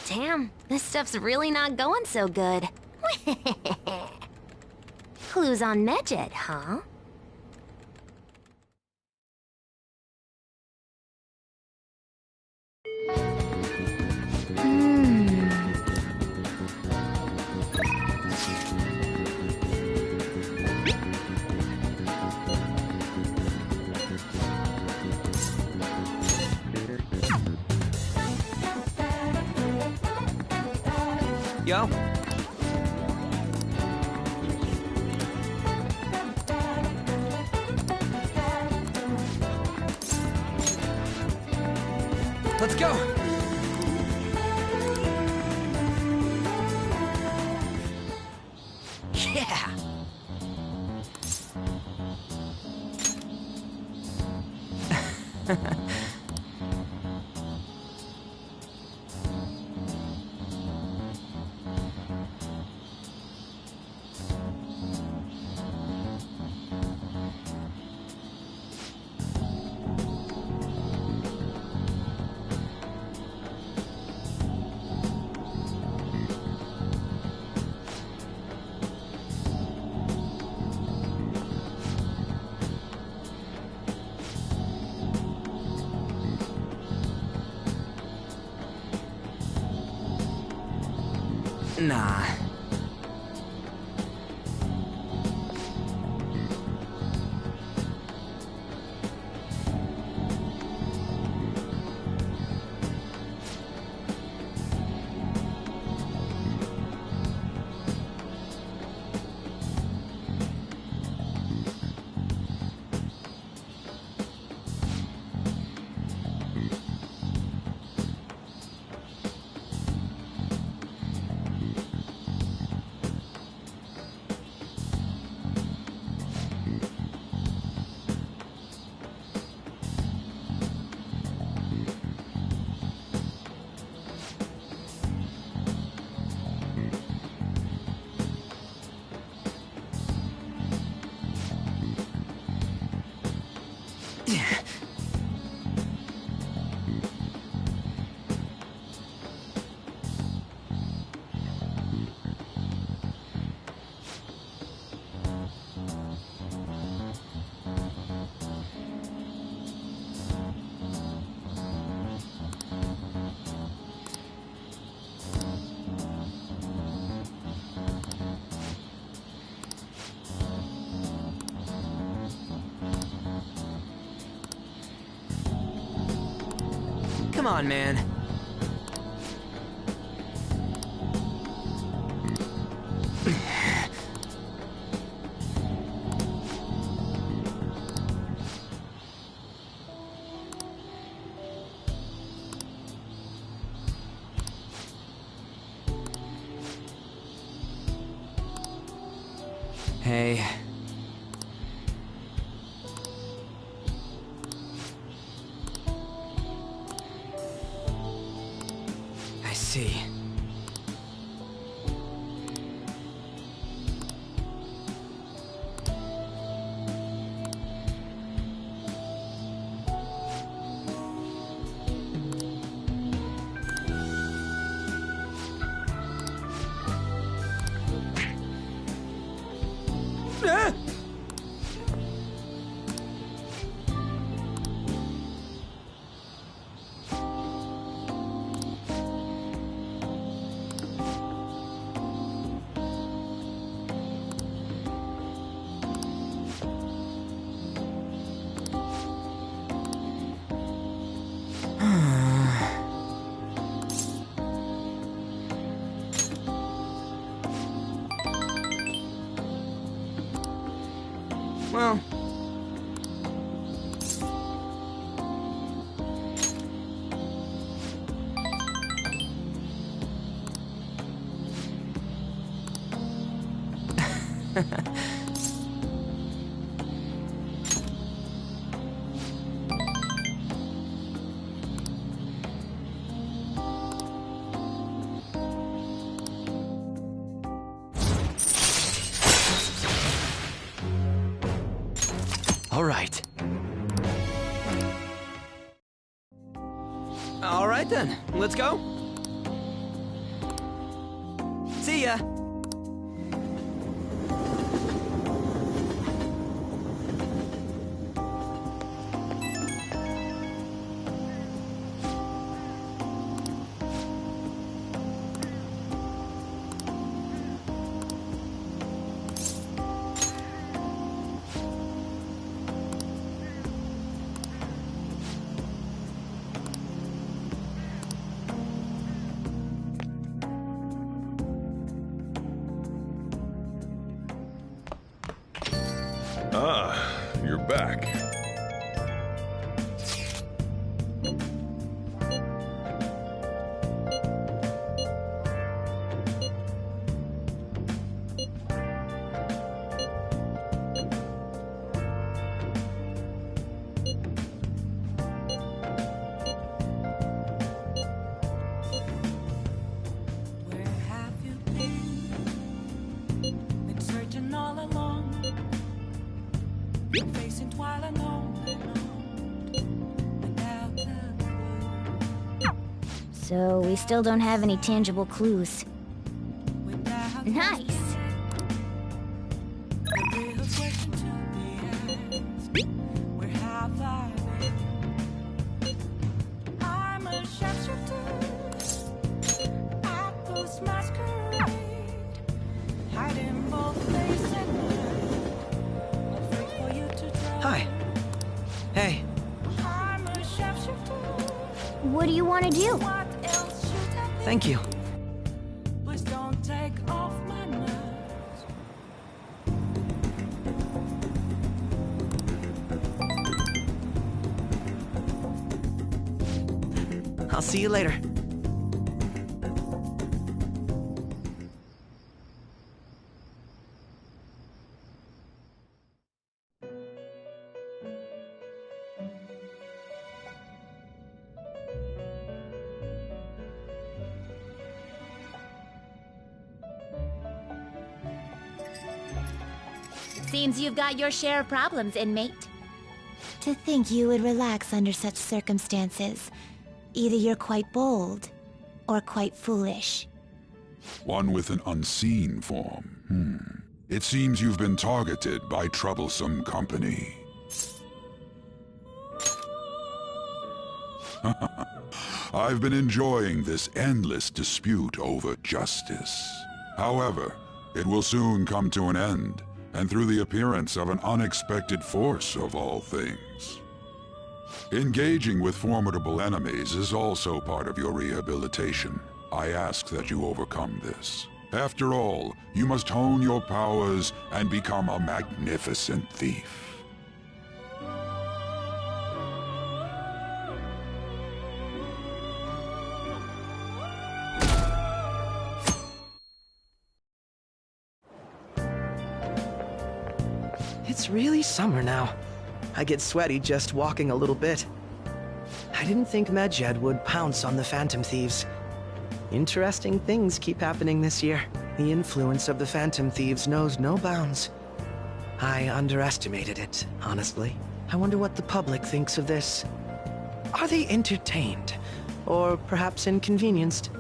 Damn, this stuff's really not going so good. Clues on Medjed, huh? Yo. Let's go. Yeah. Nah. Come on, man. Hey. I see. Well... All right. All right then, let's go. See ya. Ah, you're back. Where have you been searching all along, facing twilight without a clue. So we still don't have any tangible clues. Nice! The real question to be asked, where have I been? I'm a sharpshooter at those masquerades. I do. Thank you. Please don't take off my nerves. I'll see you later. Seems you've got your share of problems, inmate. To think you would relax under such circumstances. Either you're quite bold, or quite foolish. One with an unseen form. It seems you've been targeted by troublesome company. I've been enjoying this endless dispute over justice. However, it will soon come to an end, and through the appearance of an unexpected force of all things. Engaging with formidable enemies is also part of your rehabilitation. I ask that you overcome this. After all, you must hone your powers and become a magnificent thief. It's really summer now. I get sweaty just walking a little bit. I didn't think Medjed would pounce on the Phantom Thieves. Interesting things keep happening this year. The influence of the Phantom Thieves knows no bounds. I underestimated it, honestly. I wonder what the public thinks of this. Are they entertained? Or perhaps inconvenienced?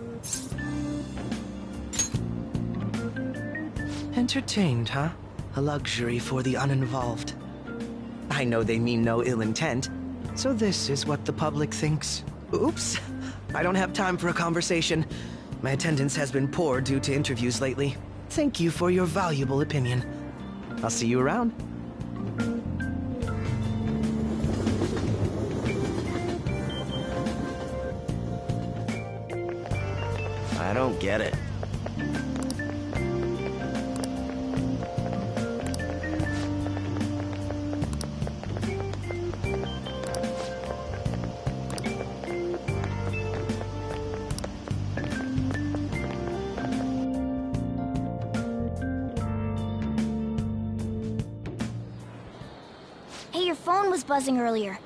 Entertained, huh? A luxury for the uninvolved. I know they mean no ill intent, so this is what the public thinks. Oops, I don't have time for a conversation. My attendance has been poor due to interviews lately. Thank you for your valuable opinion. I'll see you around. I don't get it. Hey, your phone was buzzing earlier.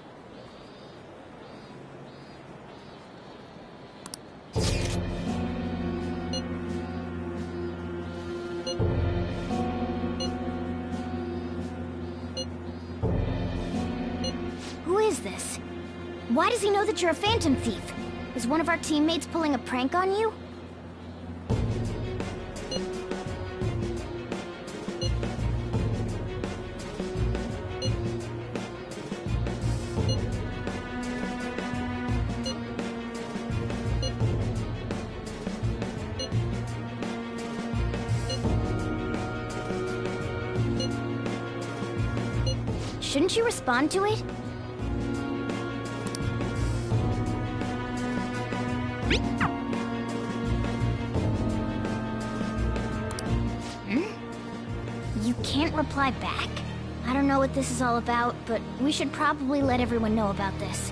Who is this? Why does he know that you're a Phantom Thief? Is one of our teammates pulling a prank on you? Shouldn't you respond to it? You can't reply back? I don't know what this is all about, but we should probably let everyone know about this.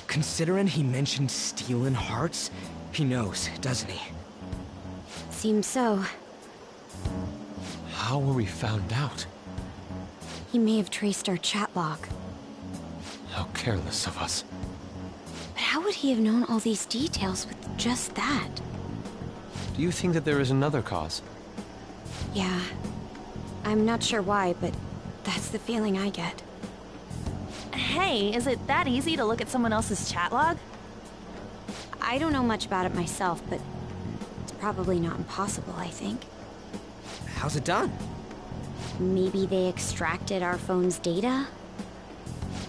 Considering he mentioned stealing hearts, he knows, doesn't he? Seems so. How were we found out? He may have traced our chat log. How careless of us. But how would he have known all these details with just that? Do you think that there is another cause? Yeah. I'm not sure why, but that's the feeling I get. Hey, is it that easy to look at someone else's chat log? I don't know much about it myself, but it's probably not impossible, I think. How's it done? Maybe they extracted our phone's data?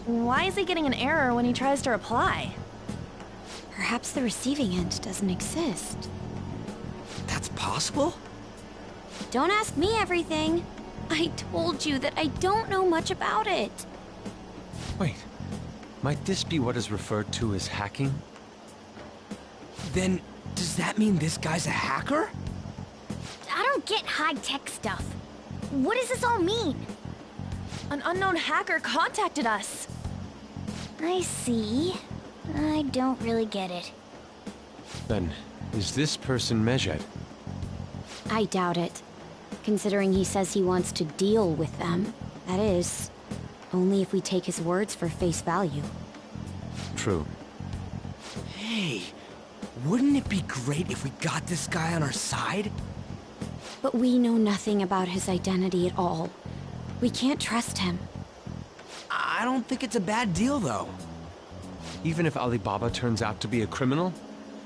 Why is he getting an error when he tries to reply? Perhaps the receiving end doesn't exist. That's possible? Don't ask me everything. I told you that I don't know much about it. Wait, might this be what is referred to as hacking? Then, does that mean this guy's a hacker? I don't get high-tech stuff. What does this all mean? An unknown hacker contacted us. I see. I don't really get it. Then, is this person Medjed? I doubt it. Considering he says he wants to deal with them. That is, only if we take his words for face value. True. Hey, wouldn't it be great if we got this guy on our side? But we know nothing about his identity at all. We can't trust him. I don't think it's a bad deal, though. Even if Alibaba turns out to be a criminal,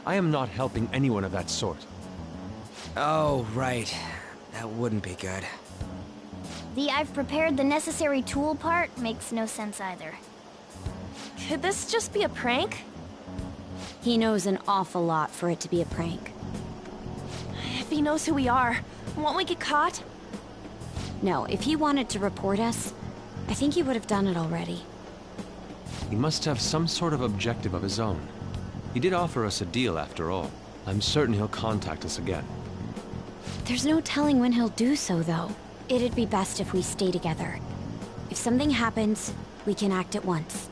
I am not helping anyone of that sort. Oh, right. That wouldn't be good. The "I've prepared the necessary tool" part makes no sense either. Could this just be a prank? He knows an awful lot for it to be a prank. If he knows who we are, won't we get caught? No, if he wanted to report us, I think he would have done it already. He must have some sort of objective of his own. He did offer us a deal after all. I'm certain he'll contact us again. There's no telling when he'll do so, though. It'd be best if we stay together. If something happens, we can act at once.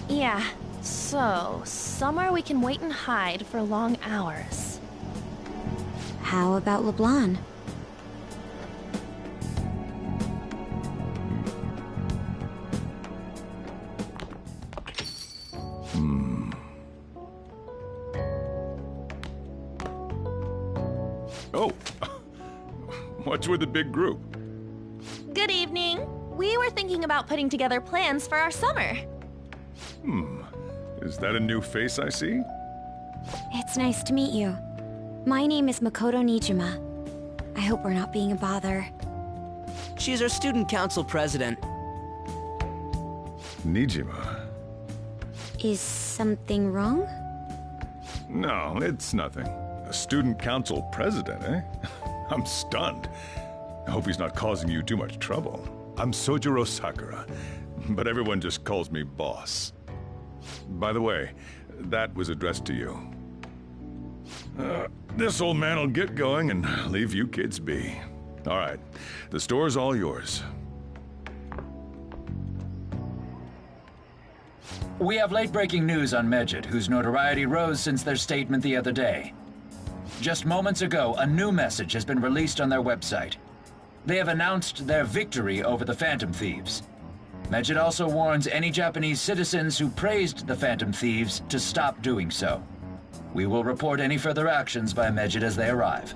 Yeah, so somewhere we can wait and hide for long hours. How about LeBlanc? Oh, what's with the big group? Good evening. We were thinking about putting together plans for our summer. Is that a new face I see? It's nice to meet you. My name is Makoto Nijima. I hope we're not being a bother. She's our student council president. Nijima? Is something wrong? No, it's nothing. A student council president, eh? I'm stunned. I hope he's not causing you too much trouble. I'm Sojiro Sakura, but everyone just calls me boss. By the way, that was addressed to you. This old man will get going and leave you kids be. All right, the store's all yours. We have late-breaking news on Medjed, whose notoriety rose since their statement the other day. Just moments ago, a new message has been released on their website. They have announced their victory over the Phantom Thieves. Medjed also warns any Japanese citizens who praised the Phantom Thieves to stop doing so. We will report any further actions by Medjed as they arrive.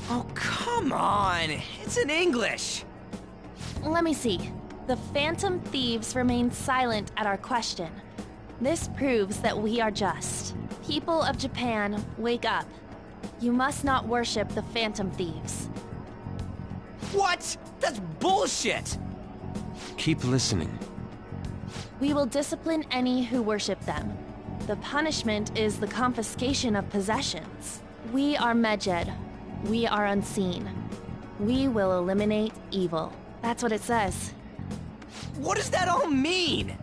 Oh, come on! It's in English! Let me see. The Phantom Thieves remain silent at our question. This proves that we are just. People of Japan, wake up. You must not worship the Phantom Thieves. What? That's bullshit! Keep listening. We will discipline any who worship them. The punishment is the confiscation of possessions. We are Medjed. We are unseen. We will eliminate evil. That's what it says. What does that all mean?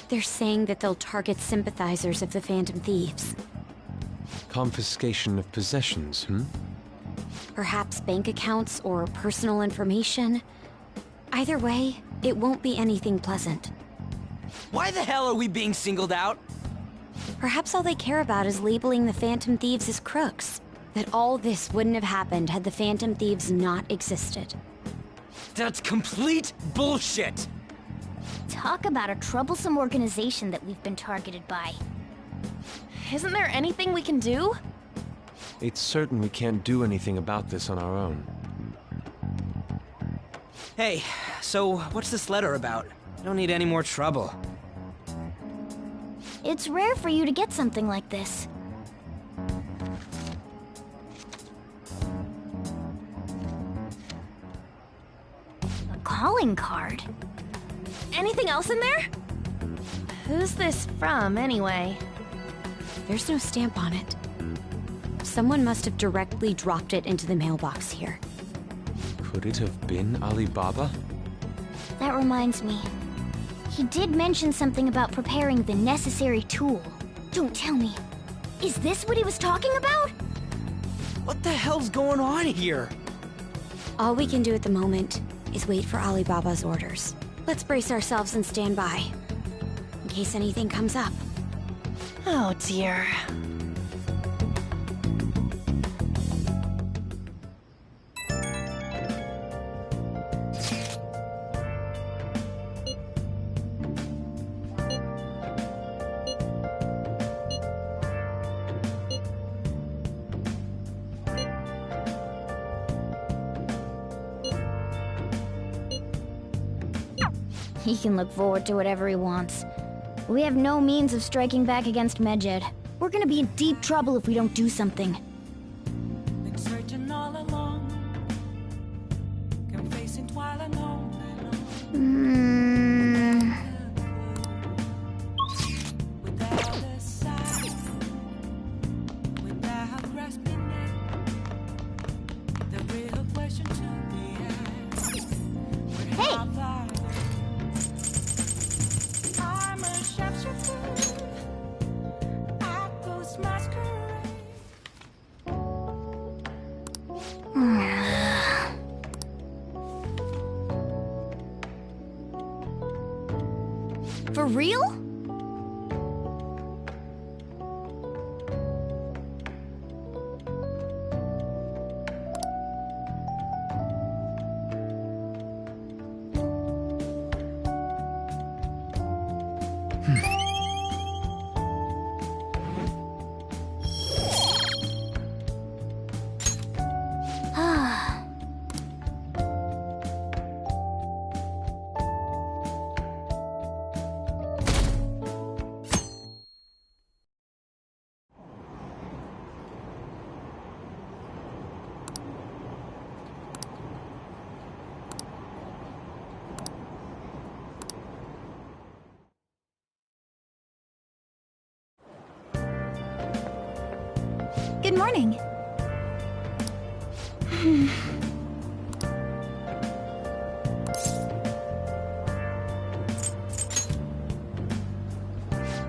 They're saying that they'll target sympathizers of the Phantom Thieves. Confiscation of possessions, Perhaps bank accounts or personal information. Either way, it won't be anything pleasant. Why the hell are we being singled out? Perhaps all they care about is labeling the Phantom Thieves as crooks. That all this wouldn't have happened had the Phantom Thieves not existed. That's complete bullshit! Talk about a troublesome organization that we've been targeted by. Isn't there anything we can do? It's certain we can't do anything about this on our own. Hey, so what's this letter about? I don't need any more trouble. It's rare for you to get something like this. A calling card? Anything else in there? Who's this from, anyway? There's no stamp on it. Someone must have directly dropped it into the mailbox here. Could it have been Alibaba? That reminds me. He did mention something about preparing the necessary tool. Don't tell me. Is this what he was talking about? What the hell's going on here? All we can do at the moment is wait for Alibaba's orders. Let's brace ourselves and stand by, in case anything comes up. Oh dear. He can look forward to whatever he wants. We have no means of striking back against Medjed. We're gonna be in deep trouble if we don't do something. Been searching all along, confessing while alone. Without a sign, without grasping it, the real question to be asked. Hey! I'm a sharpshooter. I ghost masquerade. For real? Good morning.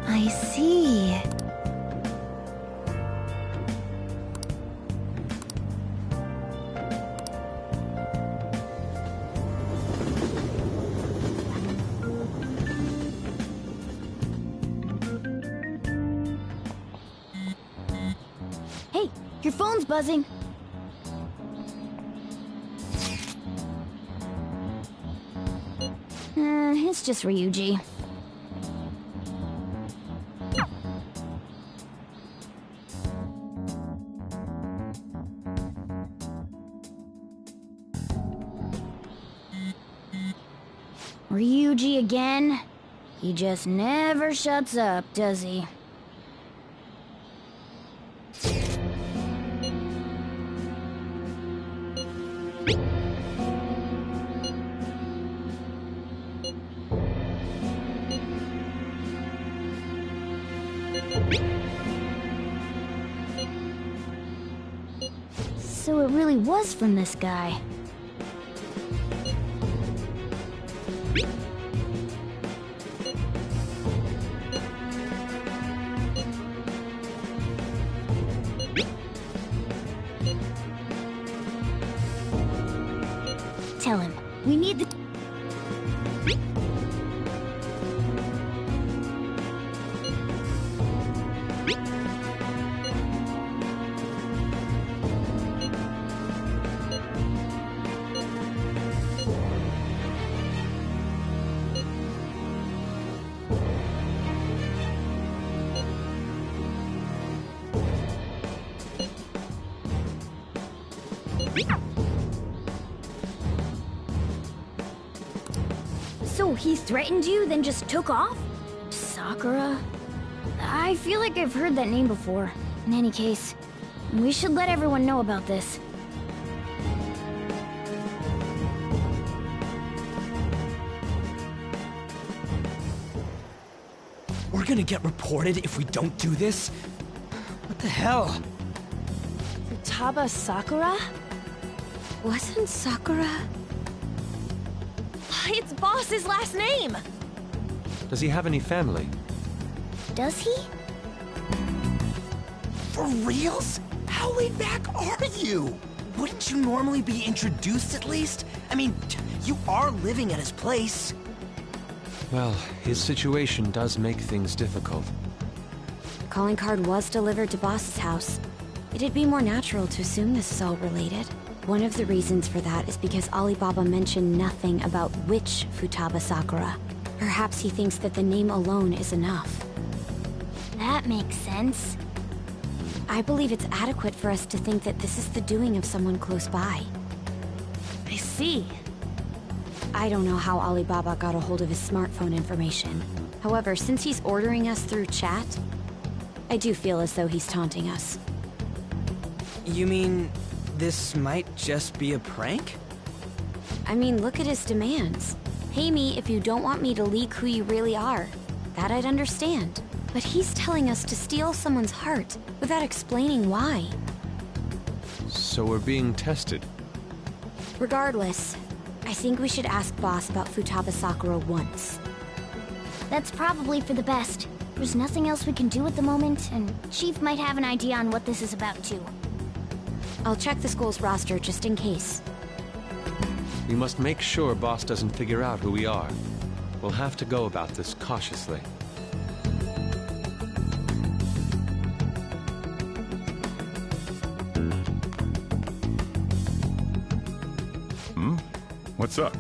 I see. Hey, your phone's buzzing. It's just Ryuji. Ryuji again? He just never shuts up, does he? So it really was from this guy. Tell him, we need the... So he threatened you, then just took off? Sakura? I feel like I've heard that name before. In any case, we should let everyone know about this. We're gonna get reported if we don't do this? What the hell? Futaba Sakura? Wasn't Sakura? It's Boss's last name! Does he have any family? Does he? For reals? How laid back are you? Wouldn't you normally be introduced at least? I mean, you are living at his place. Well, his situation does make things difficult. The calling card was delivered to Boss's house. It'd be more natural to assume this is all related. One of the reasons for that is because Alibaba mentioned nothing about which Futaba Sakura. Perhaps he thinks that the name alone is enough. That makes sense. I believe it's adequate for us to think that this is the doing of someone close by. I see. I don't know how Alibaba got a hold of his smartphone information. However, since he's ordering us through chat, I do feel as though he's taunting us. You mean this might just be a prank? I mean, look at his demands. Pay me if you don't want me to leak who you really are. That I'd understand. But he's telling us to steal someone's heart without explaining why. So we're being tested. Regardless, I think we should ask Boss about Futaba Sakura once. That's probably for the best. There's nothing else we can do at the moment, and Chief might have an idea on what this is about too. I'll check the school's roster just in case. We must make sure Boss doesn't figure out who we are. We'll have to go about this cautiously. What's up?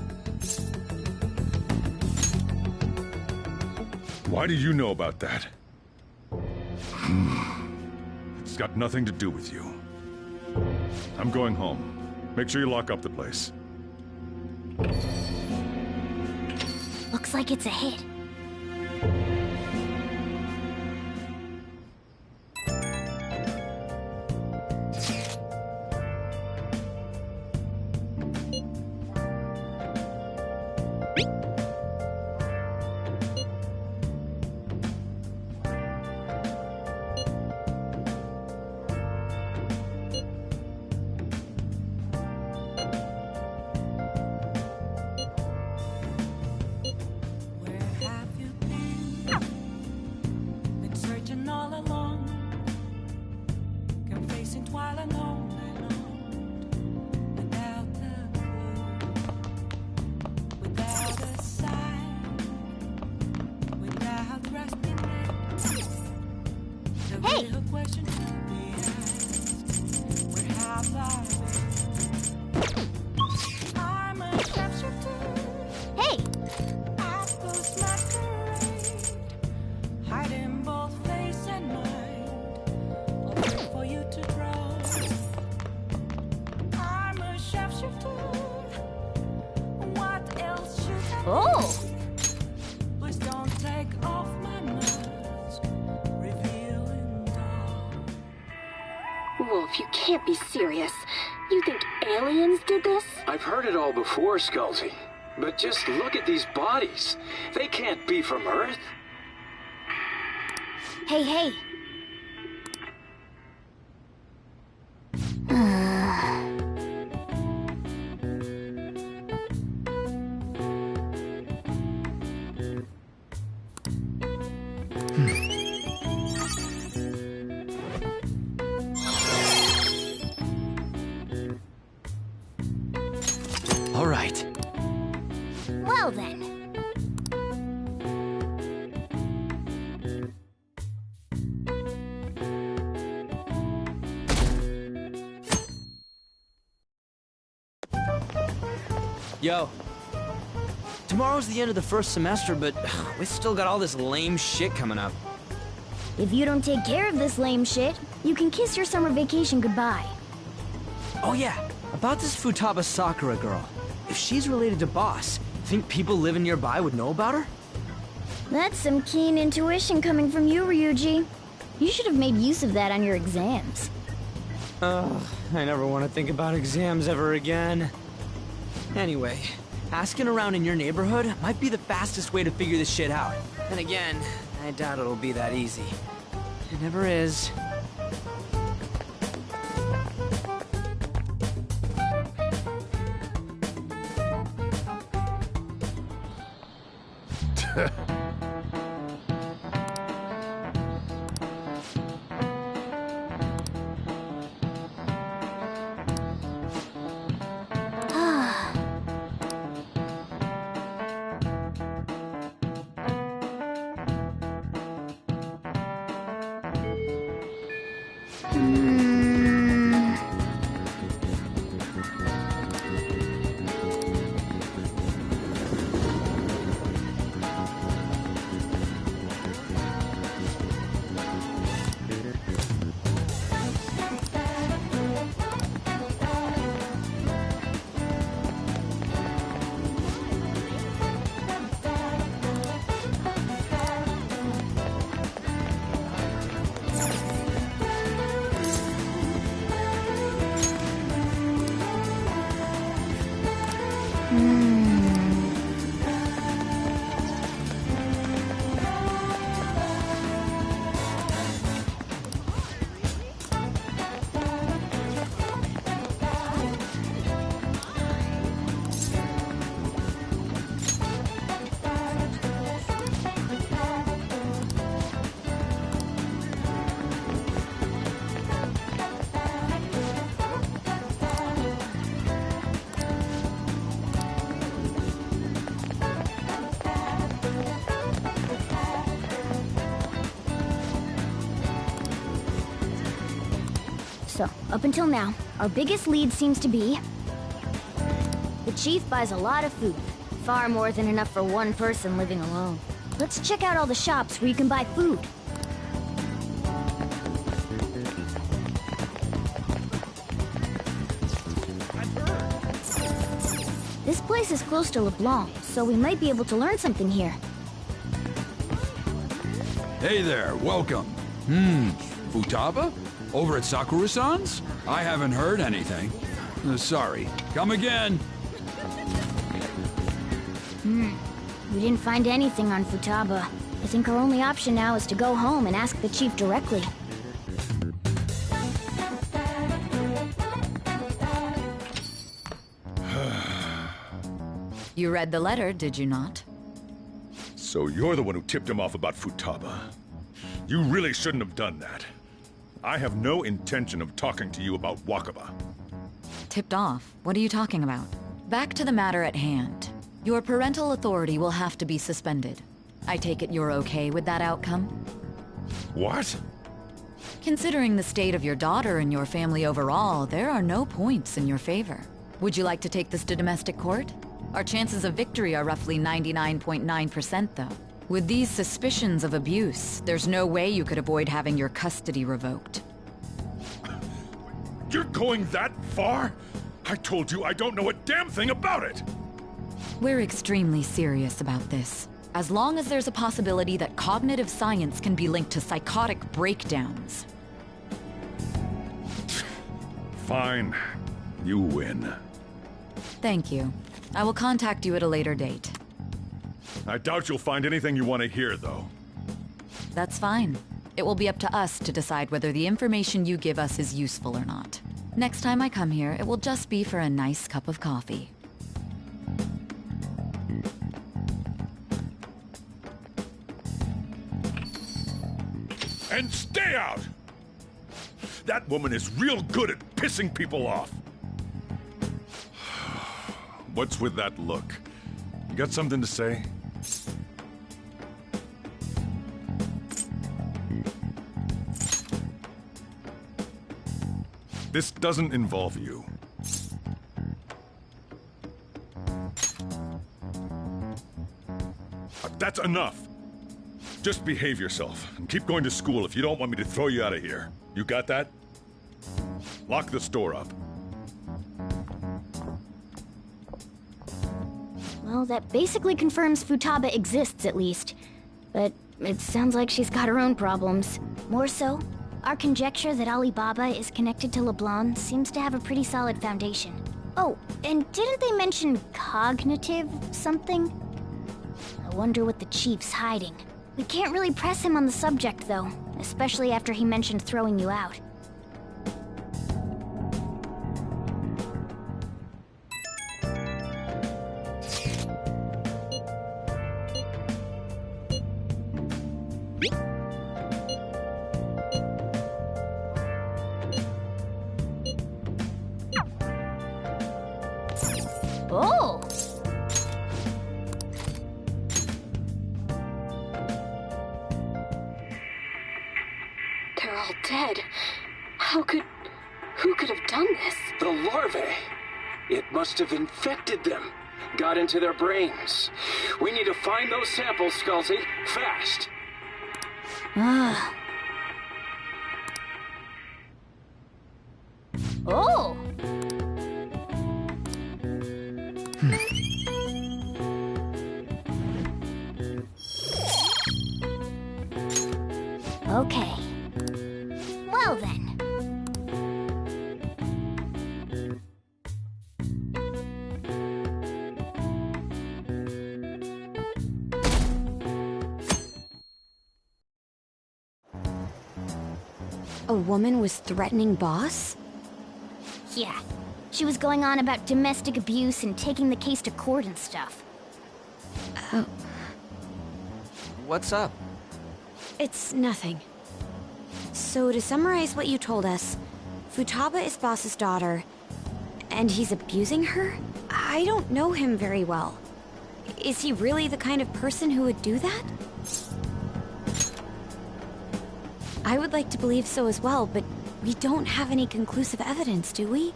Why do you know about that? It's got nothing to do with you. I'm going home. Make sure you lock up the place. Looks like it's a hit. Wolf, you can't be serious. You think aliens did this? I've heard it all before, Skullsy. But just look at these bodies. They can't be from Earth. Hey. All right. Well then. Yo. Tomorrow's the end of the first semester, but we still got all this lame shit coming up. If you don't take care of this lame shit, you can kiss your summer vacation goodbye. Oh yeah, about this Futaba Sakura girl. If she's related to Boss, think people living nearby would know about her? That's some keen intuition coming from you, Ryuji. You should have made use of that on your exams. Ugh, I never want to think about exams ever again. Anyway, asking around in your neighborhood might be the fastest way to figure this shit out. And again, I doubt it'll be that easy. It never is. So, up until now, our biggest lead seems to be... the chief buys a lot of food. Far more than enough for one person living alone. Let's check out all the shops where you can buy food. This place is close to LeBlanc, so we might be able to learn something here. Hey there, welcome. Futaba? Over at Sakura-san's? I haven't heard anything. Sorry. Come again. We didn't find anything on Futaba. I think our only option now is to go home and ask the chief directly. You read the letter, did you not? So you're the one who tipped him off about Futaba. You really shouldn't have done that. I have no intention of talking to you about Wakaba. Tipped off? What are you talking about? Back to the matter at hand. Your parental authority will have to be suspended. I take it you're okay with that outcome? What? Considering the state of your daughter and your family overall, there are no points in your favor. Would you like to take this to domestic court? Our chances of victory are roughly 99.9% though. With these suspicions of abuse, there's no way you could avoid having your custody revoked. You're going that far? I told you I don't know a damn thing about it! We're extremely serious about this. As long as there's a possibility that cognitive science can be linked to psychotic breakdowns. Fine. You win. Thank you. I will contact you at a later date. I doubt you'll find anything you want to hear, though. That's fine. It will be up to us to decide whether the information you give us is useful or not. Next time I come here, it will just be for a nice cup of coffee. And stay out! That woman is real good at pissing people off. What's with that look? You got something to say? This doesn't involve you. That's enough. Just behave yourself and keep going to school if you don't want me to throw you out of here. You got that? Lock the store up. Well, that basically confirms Futaba exists, at least. But it sounds like she's got her own problems. More so, our conjecture that Alibaba is connected to LeBlanc seems to have a pretty solid foundation. Oh, and didn't they mention cognitive something? I wonder what the Chief's hiding. We can't really press him on the subject, though, especially after he mentioned throwing you out. Oh! They're all dead. Who could have done this? The larvae. It must have infected them. Got into their brains. We need to find those samples, Skullsy. Fast. Oh! Okay. Well then. A woman was threatening Boss? Yeah. She was going on about domestic abuse and taking the case to court and stuff. Oh. What's up? It's nothing. So to summarize what you told us, Futaba is Boss's daughter, and he's abusing her? I don't know him very well. Is he really the kind of person who would do that? I would like to believe so as well, but we don't have any conclusive evidence, do we?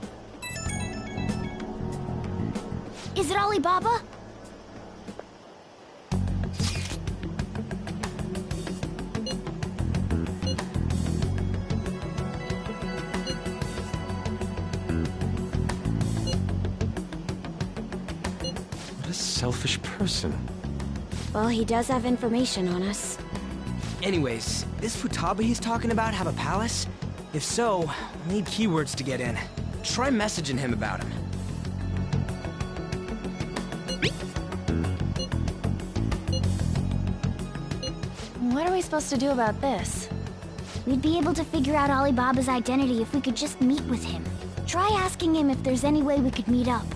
Is it Alibaba? What a selfish person. Well, he does have information on us. Anyways, this Futaba he's talking about have a palace? If so, we'll need keywords to get in. Try messaging him about him. What are we supposed to do about this? We'd be able to figure out Alibaba's identity if we could just meet with him. Try asking him if there's any way we could meet up.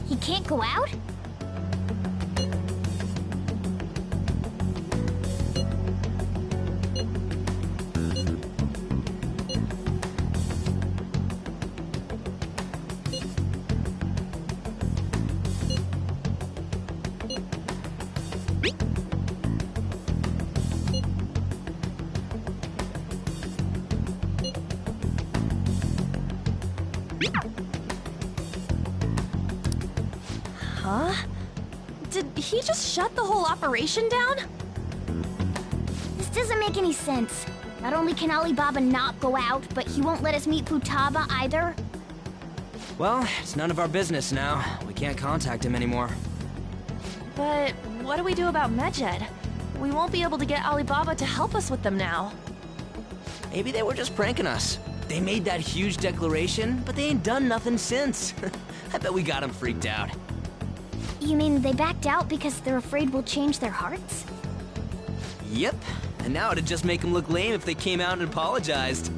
He can't go out? Huh? Did he just shut the whole operation down? This doesn't make any sense. Not only can Alibaba not go out, but he won't let us meet Futaba either. Well, it's none of our business now. We can't contact him anymore. But what do we do about Medjed? We won't be able to get Alibaba to help us with them now. Maybe they were just pranking us. They made that huge declaration, but they ain't done nothing since. I bet we got them freaked out. You mean they backed out because they're afraid we'll change their hearts? Yep. And now it'd just make them look lame if they came out and apologized.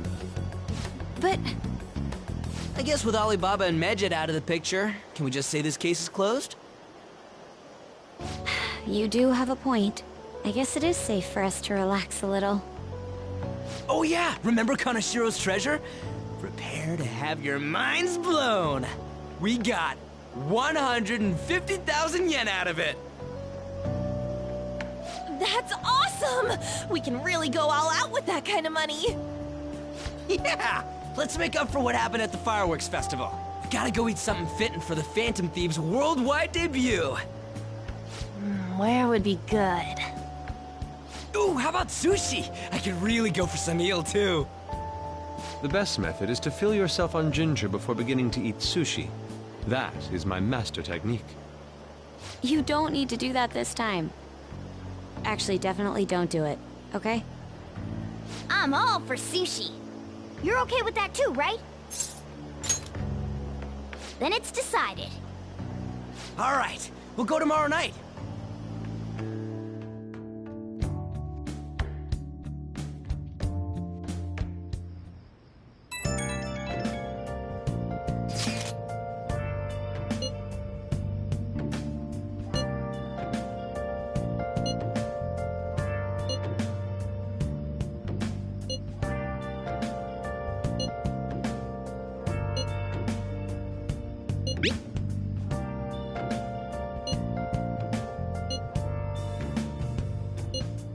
But I guess with Alibaba and Medjed out of the picture, can we just say this case is closed? You do have a point. I guess it is safe for us to relax a little. Oh yeah, remember Kanashiro's treasure? Prepare to have your minds blown. We got 150,000 yen out of it. that's awesome! We can really go all out with that kind of money. Yeah! Let's make up for what happened at the fireworks festival. We gotta go eat something fitting for the Phantom Thieves' worldwide debut. Where would be good? Ooh, how about sushi? I could really go for some eel, too. The best method is to fill yourself on ginger before beginning to eat sushi. That is my master technique. You don't need to do that this time. Actually, definitely don't do it, okay? I'm all for sushi. You're okay with that too, right? Then it's decided. All right, we'll go tomorrow night.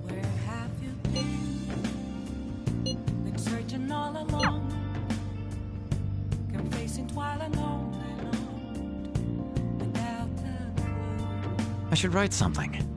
Where have you been searching all along, kept facing twilight on and on, without a clue. I should write something.